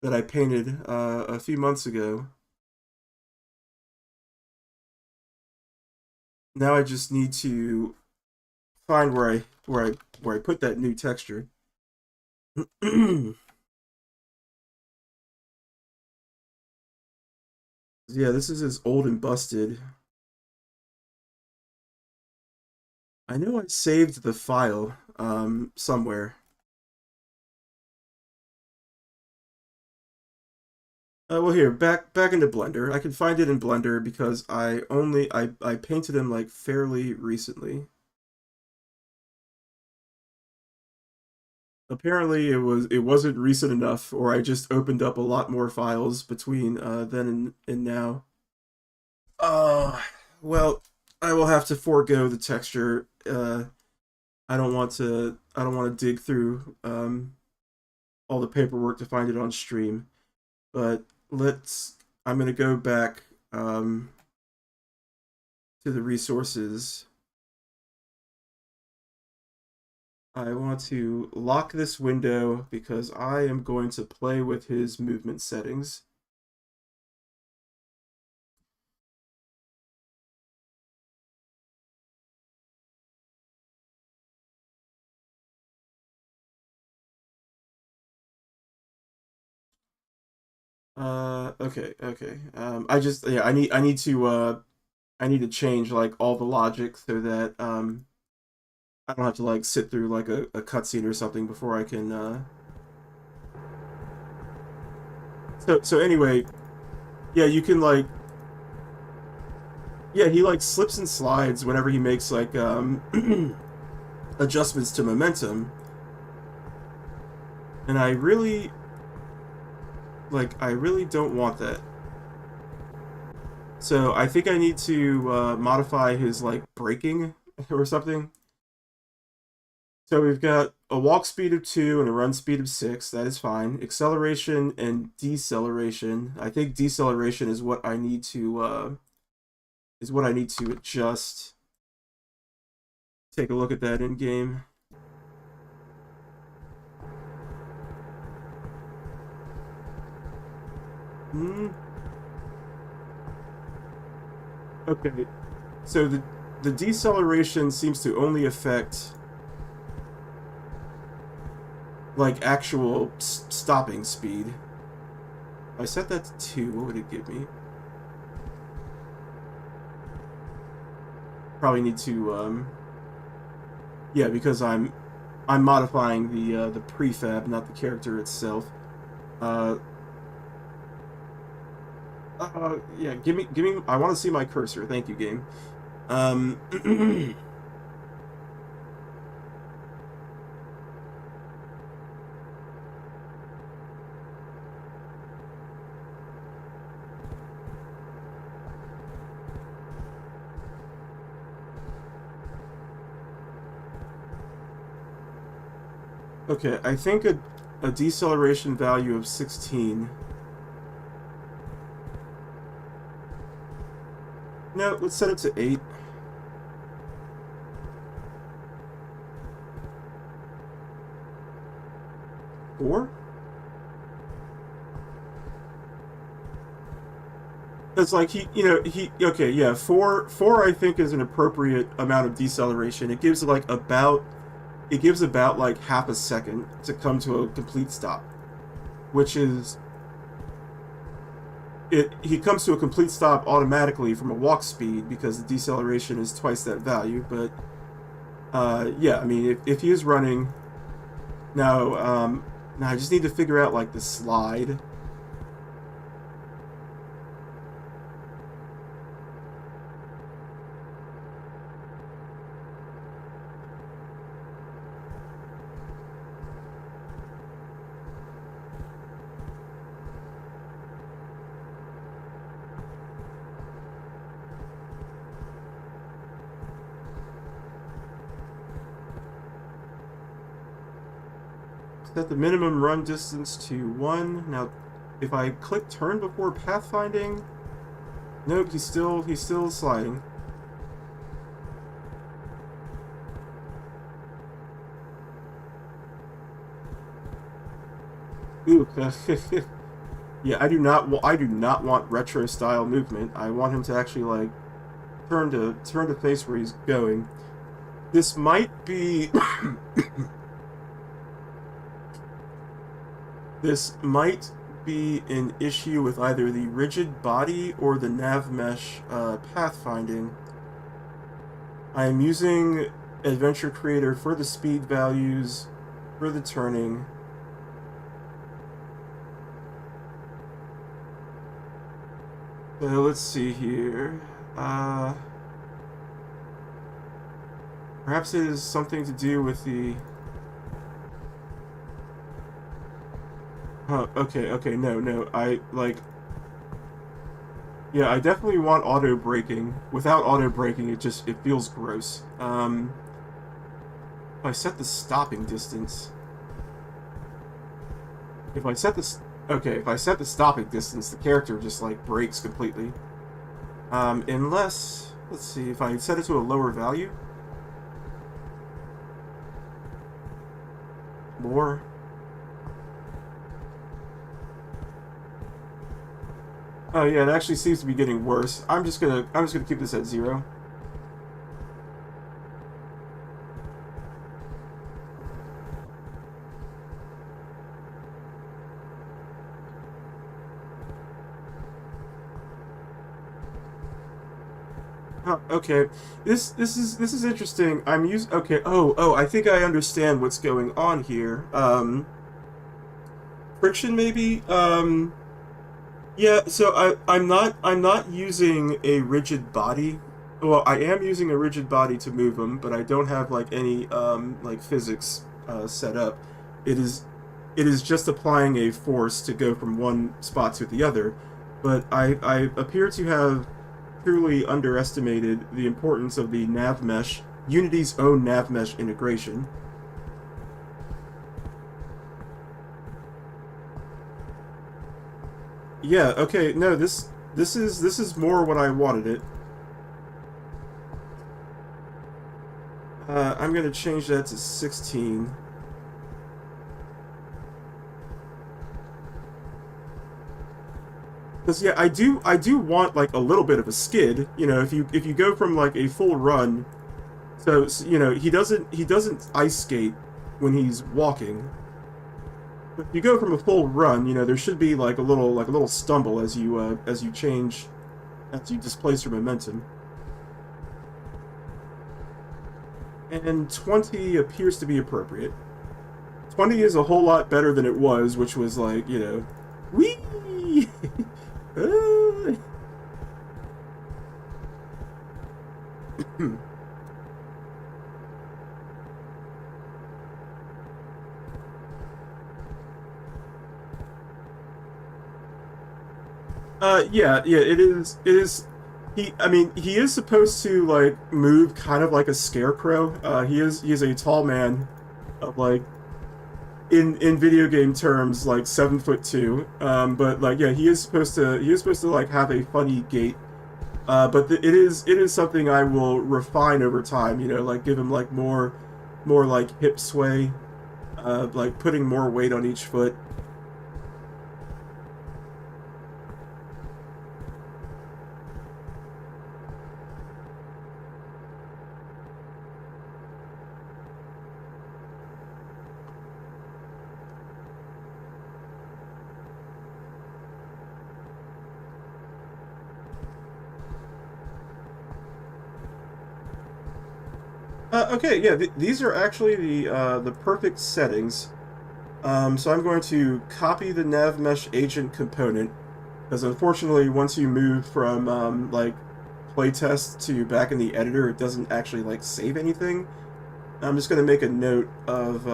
that I painted a few months ago. Now I just need to find where I put that new texture. Yeah, this is as old and busted. I know I saved the file somewhere. Well, here, back into Blender. I can find it in Blender because I painted him like fairly recently. Apparently, it wasn't recent enough, or I just opened up a lot more files between then and now. Uh, well, I will have to forego the texture. I don't want to dig through all the paperwork to find it on stream. But I'm gonna go back to the resources. I want to lock this window because I am going to play with his movement settings. Okay. I need to change like all the logic so that I don't have to like sit through like a cutscene or something before I can so anyway, yeah, you can like yeah, he like slips and slides whenever he makes like adjustments to momentum. And I really don't want that. So I think I need to modify his like braking or something So we've got a walk speed of 2 and a run speed of 6. That is fine. Acceleration and deceleration. I think deceleration is what I need to adjust. Take a look at that in game. Okay, so the deceleration seems to only affect like actual stopping speed. If I set that to 2, what would it give me? Probably need to yeah, because I'm modifying the prefab, not the character itself. Yeah, give me. I want to see my cursor. Thank you, game. Okay, I think a deceleration value of 16. No, let's set it to 8. Four? It's like okay, yeah, four I think is an appropriate amount of deceleration. It gives about like half a second to come to a complete stop, which is he comes to a complete stop automatically from a walk speed because the deceleration is twice that value. But yeah, I mean, if he is running now, I just need to figure out like the slide. Set the minimum run distance to 1. Now, if I click turn before pathfinding, nope, he's still sliding. Ooh, yeah, I do not want retro style movement. I want him to actually like turn to face where he's going. This might be This might be an issue with either the rigid body or the nav mesh pathfinding. I am using Adventure Creator for the speed values, for the turning. So let's see here. Perhaps it is something to do with the... Okay, no, yeah, I definitely want auto braking. Without auto braking, it feels gross. If I set the stopping distance... If I set the stopping distance, the character just, like, brakes completely. Unless... Let's see, if I set it to a lower value... More... Oh yeah, it actually seems to be getting worse. I'm just gonna keep this at 0. Oh, okay, this is interesting. Okay. Oh, I think I understand what's going on here. Friction maybe. Yeah, so I'm not using a rigid body. Well, I am using a rigid body to move them, but I don't have like any like physics set up. It is just applying a force to go from one spot to the other. But I appear to have truly underestimated the importance of the nav mesh, Unity's own nav mesh integration. Yeah, okay, no, this is more what I wanted it. I'm gonna change that to 16. Because yeah, I do want like a little bit of a skid. You know, if you go from like a full run, so you know he doesn't ice skate when he's walking. But if you go from a full run, you know there should be like a little stumble as you change as you displace your momentum. And 20 appears to be appropriate. 20 is a whole lot better than it was, which was like, you know, wee. Yeah, yeah, it is. It is. I mean, he is supposed to like move kind of like a scarecrow. He is a tall man of like in video game terms like 7'2". But like yeah, he is supposed to like have a funny gait. But it is something I will refine over time. You know, like give him like more like hip sway, like putting more weight on each foot. Okay, yeah, these are actually the perfect settings. So I'm going to copy the nav mesh agent component because unfortunately, once you move from like playtest to back in the editor, it doesn't actually like save anything. I'm just going to make a note of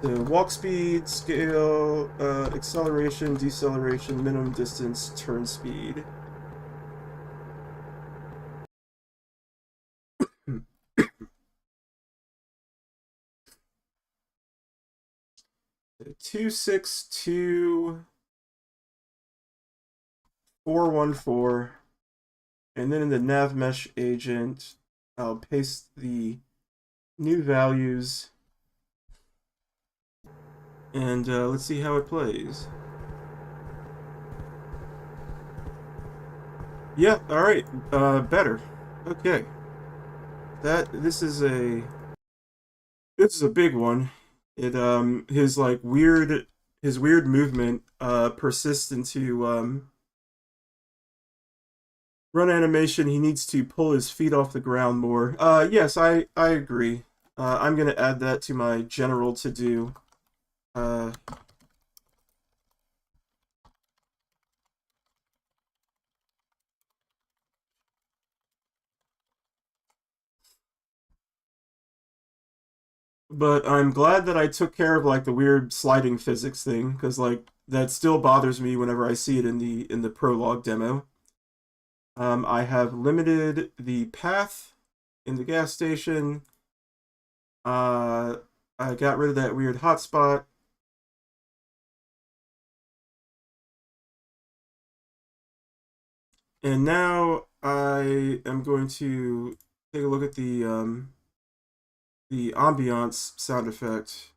the walk speed, scale, acceleration, deceleration, minimum distance, turn speed. 262414, and then in the nav mesh agent, I'll paste the new values, and let's see how it plays. Yeah, all right, better. Okay, that this is a big one. It his weird movement persists into run animation. He needs to pull his feet off the ground more. Yes, I agree. I'm gonna add that to my general to do. Uh, but I'm glad that I took care of like the weird sliding physics thing because like that still bothers me whenever I see it in the prologue demo. I have limited the path in the gas station. Uh, I got rid of that weird hotspot. And now I am going to take a look at the ambiance sound effect.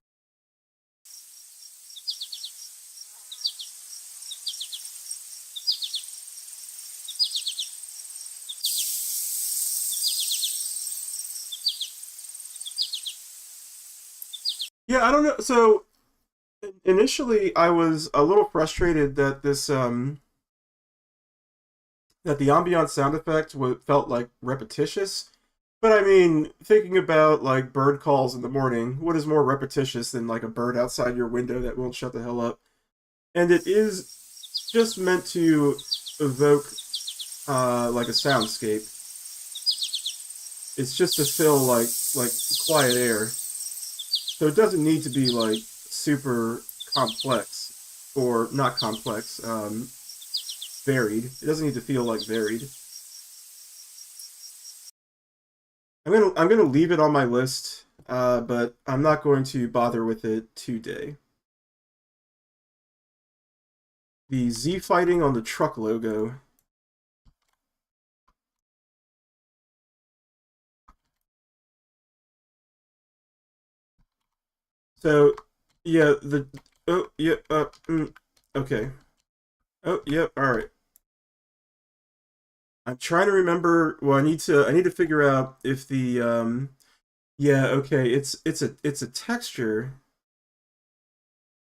Yeah, I don't know. So initially, I was a little frustrated that that the ambiance sound effect felt like repetitious. But I mean, thinking about like bird calls in the morning, what is more repetitious than like a bird outside your window that won't shut the hell up? And it is just meant to evoke like a soundscape. It's just to fill like quiet air. So it doesn't need to be like super complex or not complex, varied. It doesn't need to feel like varied. I'm gonna leave it on my list. but I'm not going to bother with it today. The Z fighting on the truck logo. So, yeah, okay. Oh, yep, all right. I'm trying to remember. Well, I need to figure out if the yeah, okay, it's a texture.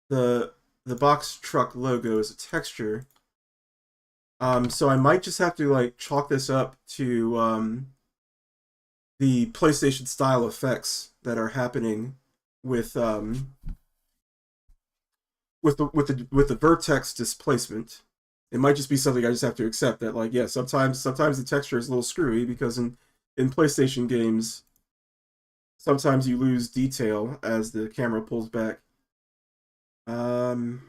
The the box truck logo is a texture. So I might just have to like chalk this up to the PlayStation style effects that are happening with with the vertex displacement. It might just be something I just have to accept that like yeah, sometimes the texture is a little screwy because in PlayStation games sometimes you lose detail as the camera pulls back. Um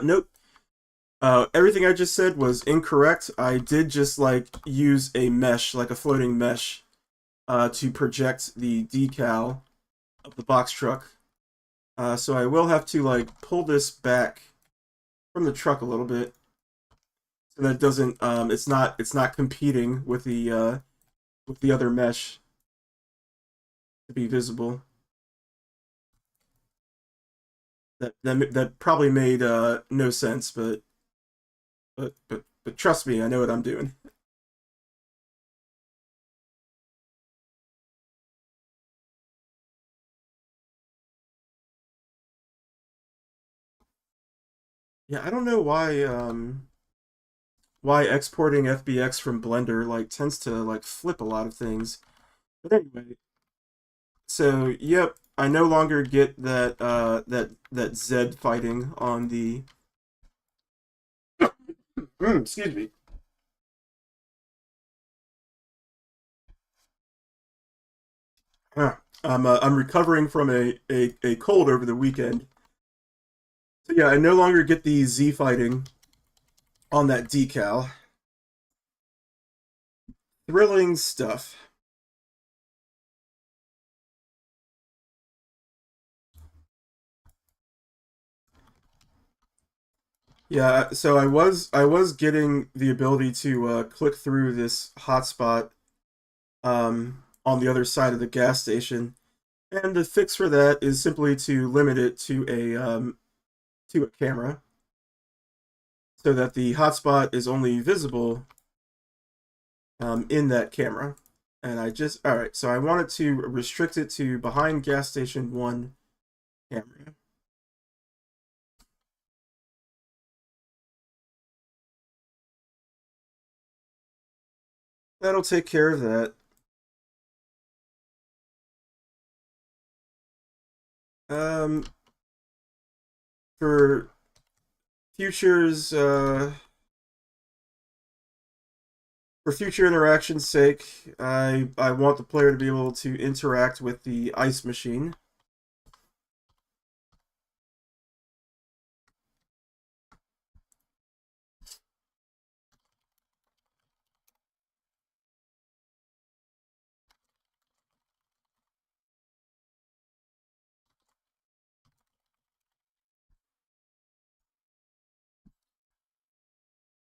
nope. Everything I just said was incorrect. I did just like use a mesh, like a floating mesh, to project the decal of the box truck. So I will have to like pull this back from the truck a little bit, so that it doesn't. It's not competing with the other mesh to be visible. That probably made no sense, but trust me, I know what I'm doing. Yeah, I don't know why exporting FBX from Blender like tends to like flip a lot of things. But anyway, so yep, I no longer get that Z fighting on the excuse me. I'm recovering from a cold over the weekend. So yeah, I no longer get the Z fighting on that decal. Thrilling stuff. Yeah, so I was getting the ability to click through this hotspot on the other side of the gas station, and the fix for that is simply to limit it to a camera, so that the hotspot is only visible in that camera. And I just all right, so I wanted to restrict it to behind gas station one camera. That'll take care of that. Um, for futures, for future interaction's sake, I want the player to be able to interact with the ice machine.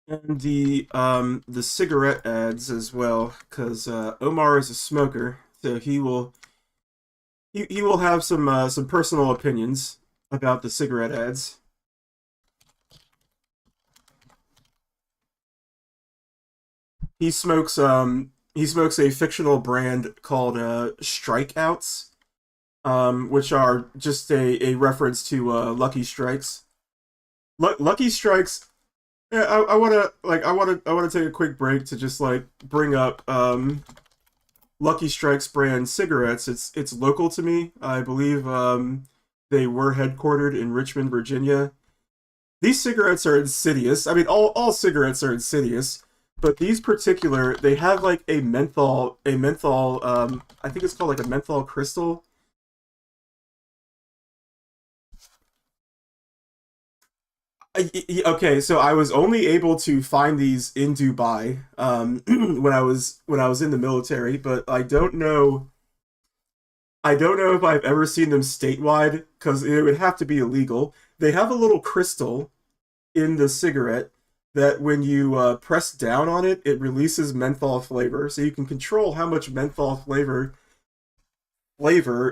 And the cigarette ads as well, because Omar is a smoker, so he will have some personal opinions about the cigarette ads. He smokes a fictional brand called Strikeouts, which are just a reference to Lucky Strikes. Lucky Strikes. Yeah, I wanna take a quick break to just like bring up Lucky Strikes brand cigarettes. It's local to me. I believe they were headquartered in Richmond, Virginia. These cigarettes are insidious. I mean, all cigarettes are insidious, but these particular, they have like a menthol. I think it's called like a menthol crystal. Okay, so I was only able to find these in Dubai when I was in the military, but I don't know if I've ever seen them statewide because it would have to be illegal. They have a little crystal in the cigarette that when you press down on it, it releases menthol flavor, so you can control how much menthol flavor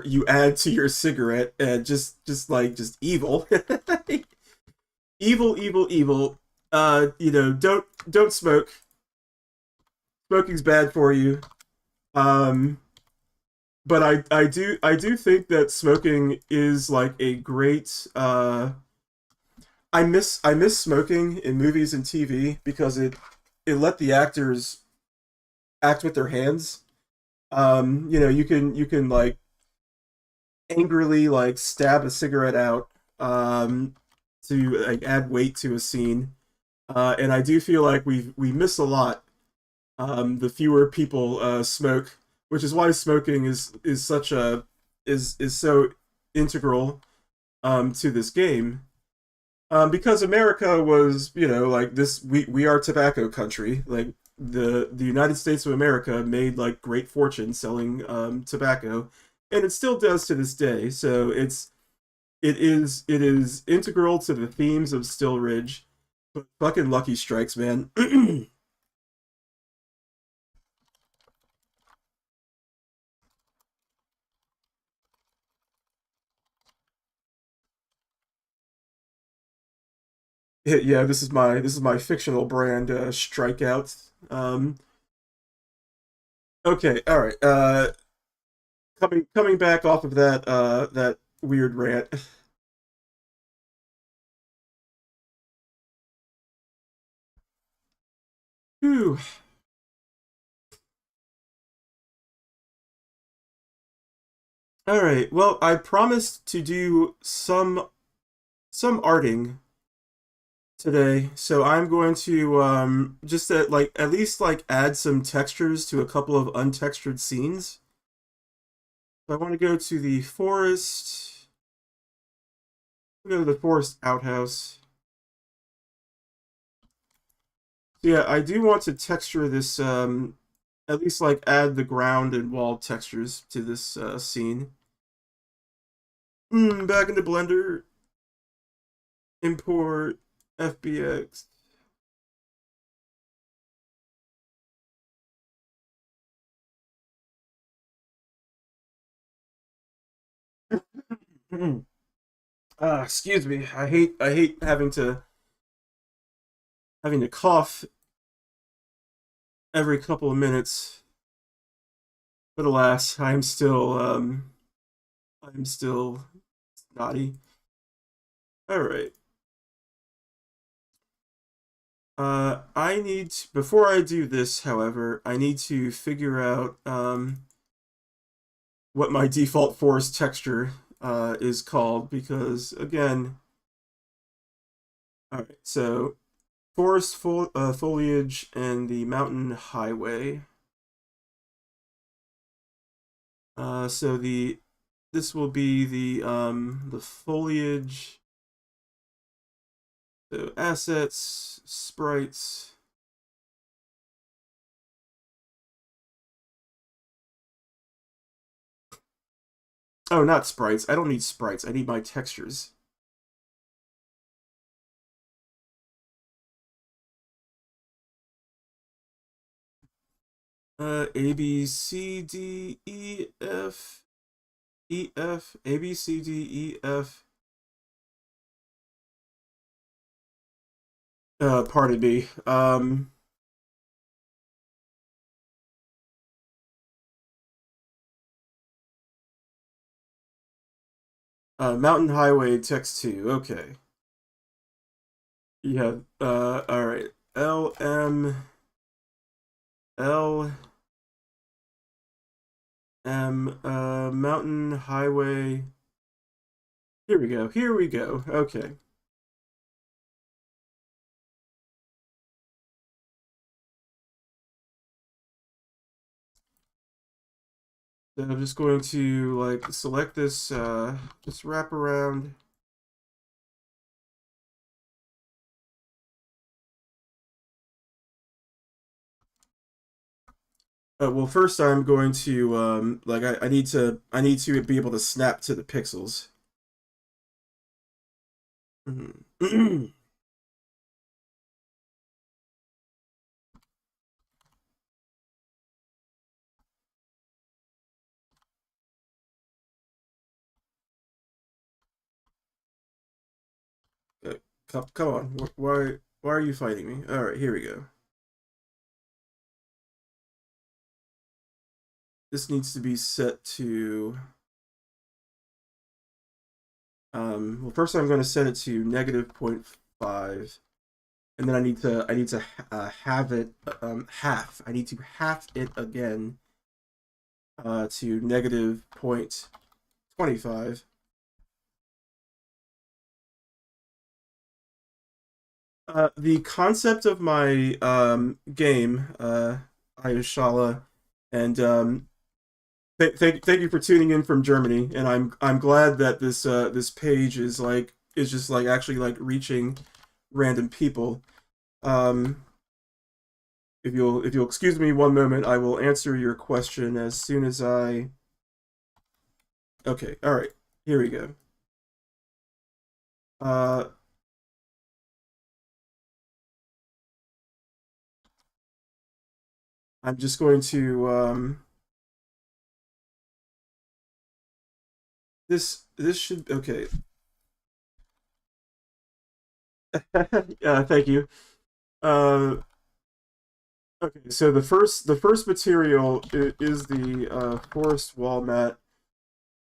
you add to your cigarette, and just evil, evil, evil, evil. Don't smoke. Smoking's bad for you. Um, but I do think that smoking is like a great I miss smoking in movies and TV because it let the actors act with their hands. You can like angrily like stab a cigarette out to like add weight to a scene. And I do feel like we miss a lot the fewer people smoke, which is why smoking is such a is so integral to this game. Because America was, like this, we are tobacco country. Like the United States of America made like great fortune selling tobacco, and it still does to this day. So it is integral to the themes of Still Ridge. But fucking Lucky Strikes, man. Yeah, this is my fictional brand, Strikeout. Okay, all right. Coming back off of that weird rant. Whew. All right. Well, I promised to do some arting today, so I'm going to just at least like add some textures to a couple of untextured scenes. So I want to go to the forest. Go to the forest outhouse. So yeah, I do want to texture this, at least like add the ground and wall textures to this scene. Back into Blender, import FBX. Excuse me. I hate having to cough every couple of minutes. But alas, I'm still naughty. All right. Before I do this, however, I need to figure out what my default forest texture is called because again, all right. So foliage and the mountain highway. So this will be the foliage. So assets, sprites. Oh, not sprites. I don't need sprites. I need my textures. A B C D E F E F A B C D E F. Pardon me. Mountain Highway text two. Okay. Yeah. All right. L M L Mountain Highway. Here we go. Here we go. Okay. So I'm just going to like select this, just wrap around. Well, first I'm going to like I need to be able to snap to the pixels. Mhm. Come on, why are you fighting me? All right, here we go. This needs to be set to well, first I'm going to set it to negative 0.5, and then I need to have it half. I need to half it again to negative 0.25. The concept of my game, Ayoshala, and thank you for tuning in from Germany. And I'm glad that this page is just like actually like reaching random people. Um, if you'll excuse me one moment, I will answer your question as soon as I. Okay, all right, here we go. Uh, I'm just going to this should okay. Thank you. Uh, okay, so the first material is the forest wall mat,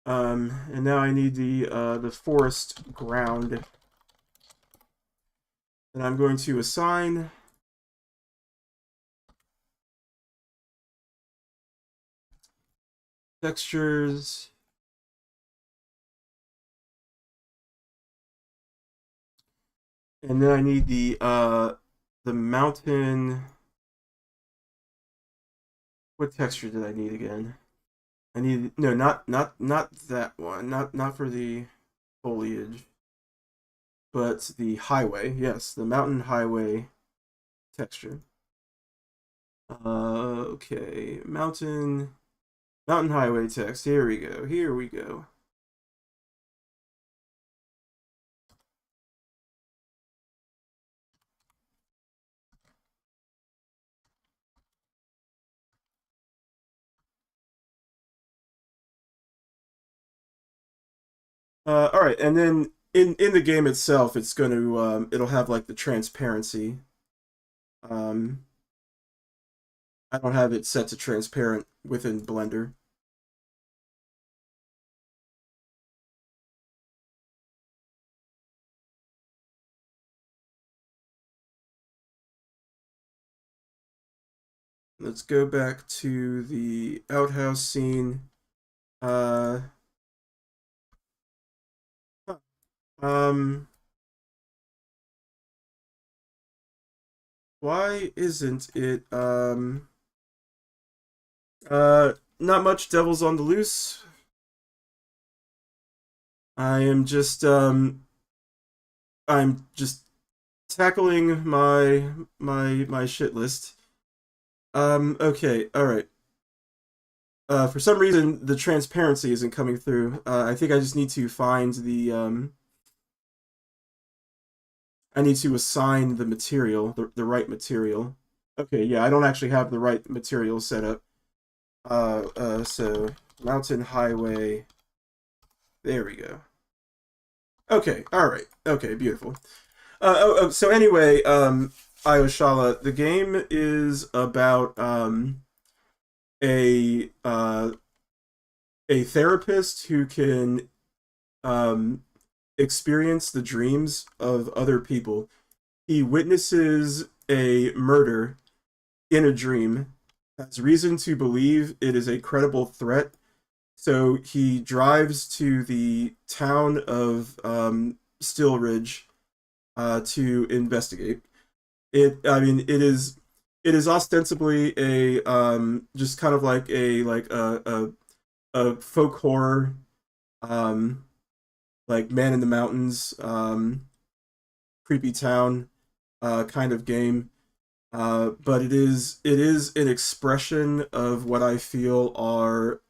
and now I need the forest ground, and I'm going to assign textures, and then I need the mountain. What texture did I need again? I need no, not that one, not for the foliage, but the highway. Yes, the mountain highway texture. Okay, mountain highway text. Here we go. Here we go. All right, and then in the game itself, it's going to it'll have like the transparency. Um, I don't have it set to transparent within Blender. Let's go back to the outhouse scene. Uh, um, why isn't it not much Devils on the Loose? I am just I'm just tackling my shit list. Okay, all right. For some reason, the transparency isn't coming through. I think I just need to find the I need to assign the material, the right material. Okay, yeah, I don't actually have the right material set up. So mountain highway. There we go. Okay, all right. Okay, beautiful. So anyway, Ayoshala, the game is about a a therapist who can um, experience the dreams of other people. He witnesses a murder in a dream, has reason to believe it is a credible threat, So he drives to the town of Still Ridge to investigate. I mean, it is ostensibly a just kind of like a folk horror, um, like Man in the Mountains, creepy town kind of game. But it is an expression of what I feel are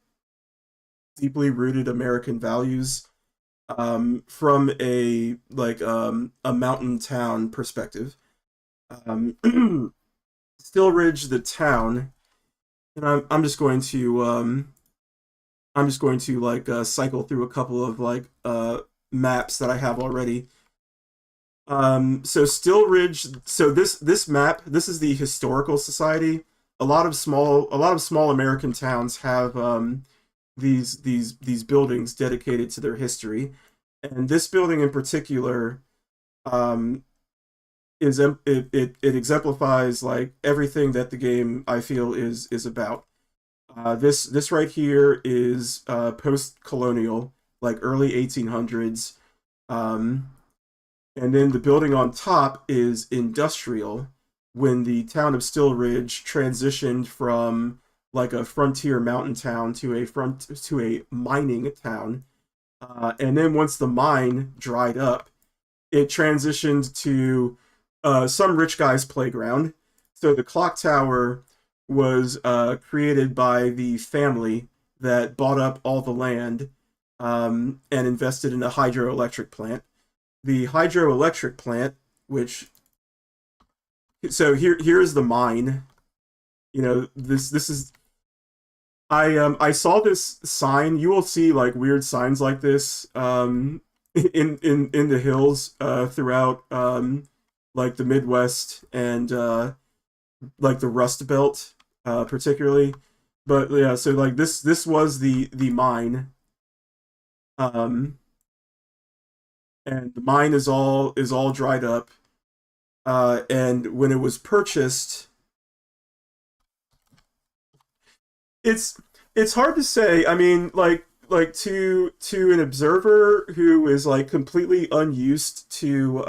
deeply rooted American values, from a mountain town perspective. Um, Still Ridge, the town, and I'm just going to cycle through a couple of maps that I have already. So Still Ridge. So this map, this is the historical society. A lot of small American towns have these buildings dedicated to their history, and this building in particular um, it exemplifies like everything that the game I feel is about. This right here is post colonial, like early 1800s. Um, and then the building on top is industrial, when the town of Still Ridge transitioned from like a frontier mountain town to a mining town. And then once the mine dried up, it transitioned to some rich guy's playground. So the clock tower was created by the family that bought up all the land, and invested in a hydroelectric plant. The hydroelectric plant, which here's the mine. You know, this is I saw this sign. You will see like weird signs like this in the hills throughout like the Midwest and like the Rust Belt particularly. But yeah, so like this was the mine, um, and the mine is all dried up. And when it was purchased, it's it's hard to say. I mean, to an observer who is like completely unused to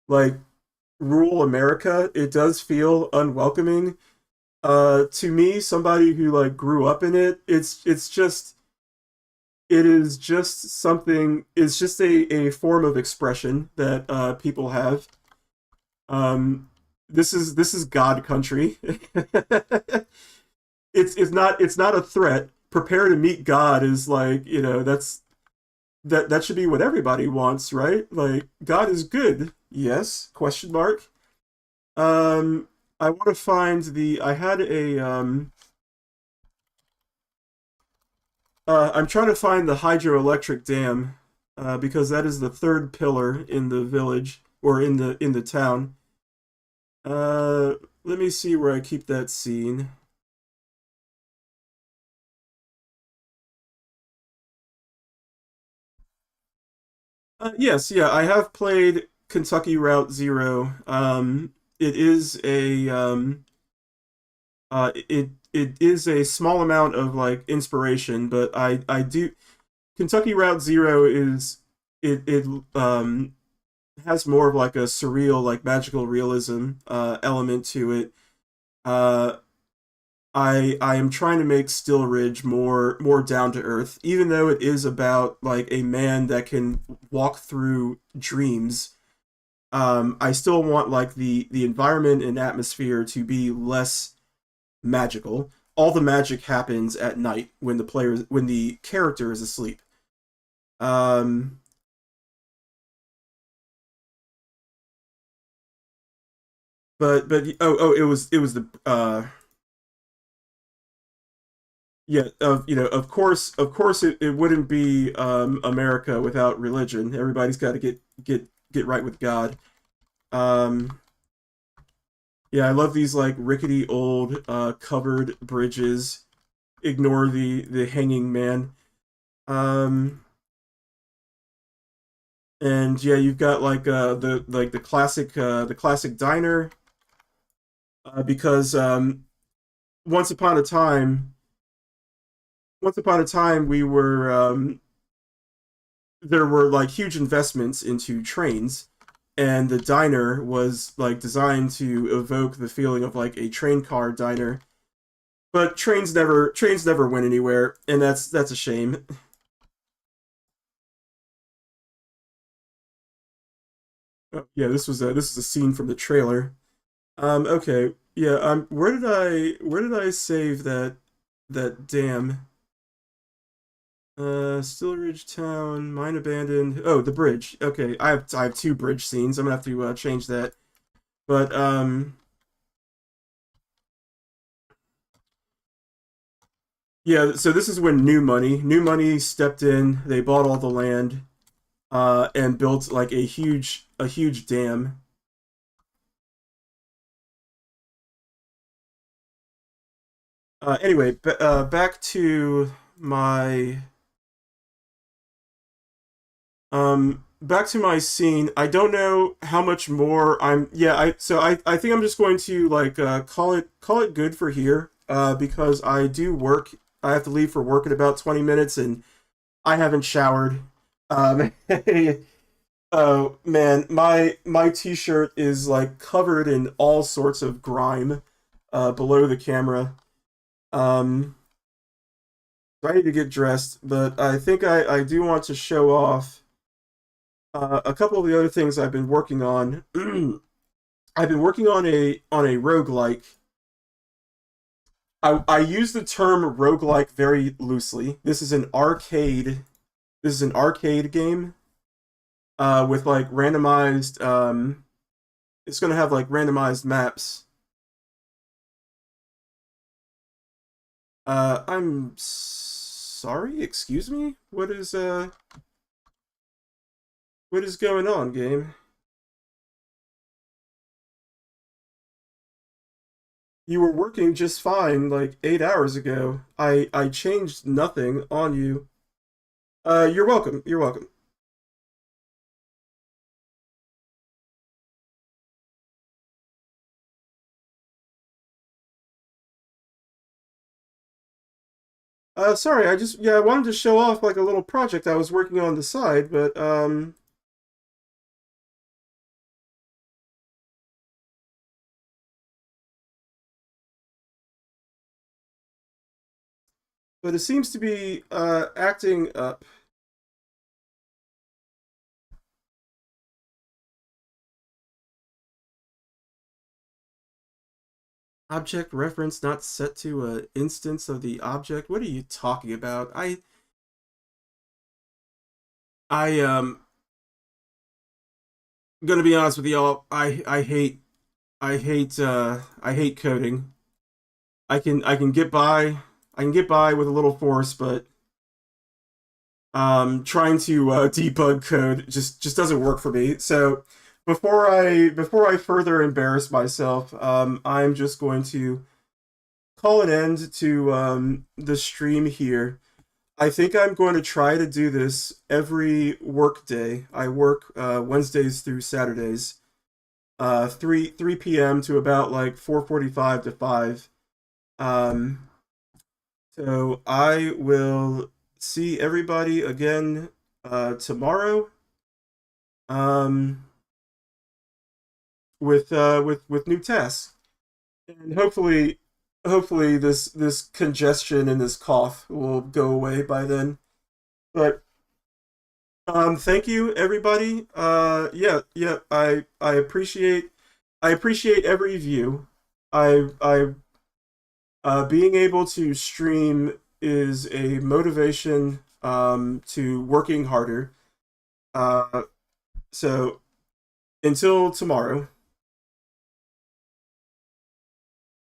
like rural America, it does feel unwelcoming. To me, somebody who like grew up in it, it is just something. It's just a form of expression that people have. Um, this is God country. It's not a threat. Prepare to meet God is like, you know, that should be what everybody wants, right? Like God is good. Yes? Question mark. I want to find the I had a I'm trying to find the hydroelectric dam, because that is the third pillar in the village or in the town. Uh, Let me see where I keep that scene. Yes, yeah, I have played Kentucky Route Zero. It is a it is a small amount of like inspiration, but I do Kentucky Route Zero is it has more of like a surreal, like magical realism element to it. Uh, I am trying to make Still Ridge more down to earth, even though it is about like a man that can walk through dreams. I still want like the environment and atmosphere to be less magical. All the magic happens at night when the character is asleep. Um, but it was the yeah, you know, of course it wouldn't be America without religion. Everybody's got to get right with God. Um, yeah, I love these like rickety old covered bridges. Ignore the hanging man. Um, and yeah, you've got like the classic diner, because once upon a time once upon a time we were there were like huge investments into trains, and the diner was like designed to evoke the feeling of like a train car diner. But trains never went anywhere, and that's a shame. Oh, yeah, this is a scene from the trailer. Okay, yeah. Where did I save that dam? Still Ridge Town, mine abandoned. Oh, the bridge. Okay, I have two bridge scenes. I'm gonna have to change that. But yeah. So this is when New Money stepped in. They bought all the land, and built like a huge dam. Anyway, back to my back to my scene. I don't know how much more I'm. Yeah, I think I'm just going to like call it good for here. Because I do work. I have to leave for work in about 20 minutes, and I haven't showered. Um, oh man, my t-shirt is like covered in all sorts of grime below the camera. Um, so I need to get dressed, but I think I do want to show off a couple of the other things I've been working on. I've been working on a roguelike. I use the term roguelike very loosely. This is an arcade game with like randomized it's going to have like randomized maps. I'm sorry, excuse me? What is going on, game? You were working just fine like 8 hours ago. I changed nothing on you. You're welcome. You're welcome. Sorry, I wanted to show off like a little project I was working on the side, but it seems to be acting up. Object reference not set to a instance of the object. What are you talking about? I I'm gonna be honest with y'all. I hate coding. I can get by with a little force, but trying to debug code just doesn't work for me. So before I further embarrass myself, I'm just going to call an end to the stream here. I think I'm going to try to do this every work day. I work Wednesdays through Saturdays, 3 p.m. to about like 4:45 to 5. Um, so I will see everybody again tomorrow. Um, with new tasks, and hopefully this congestion and this cough will go away by then. But thank you everybody. Yeah, I appreciate every view. I Being able to stream is a motivation to working harder. Uh, so until tomorrow.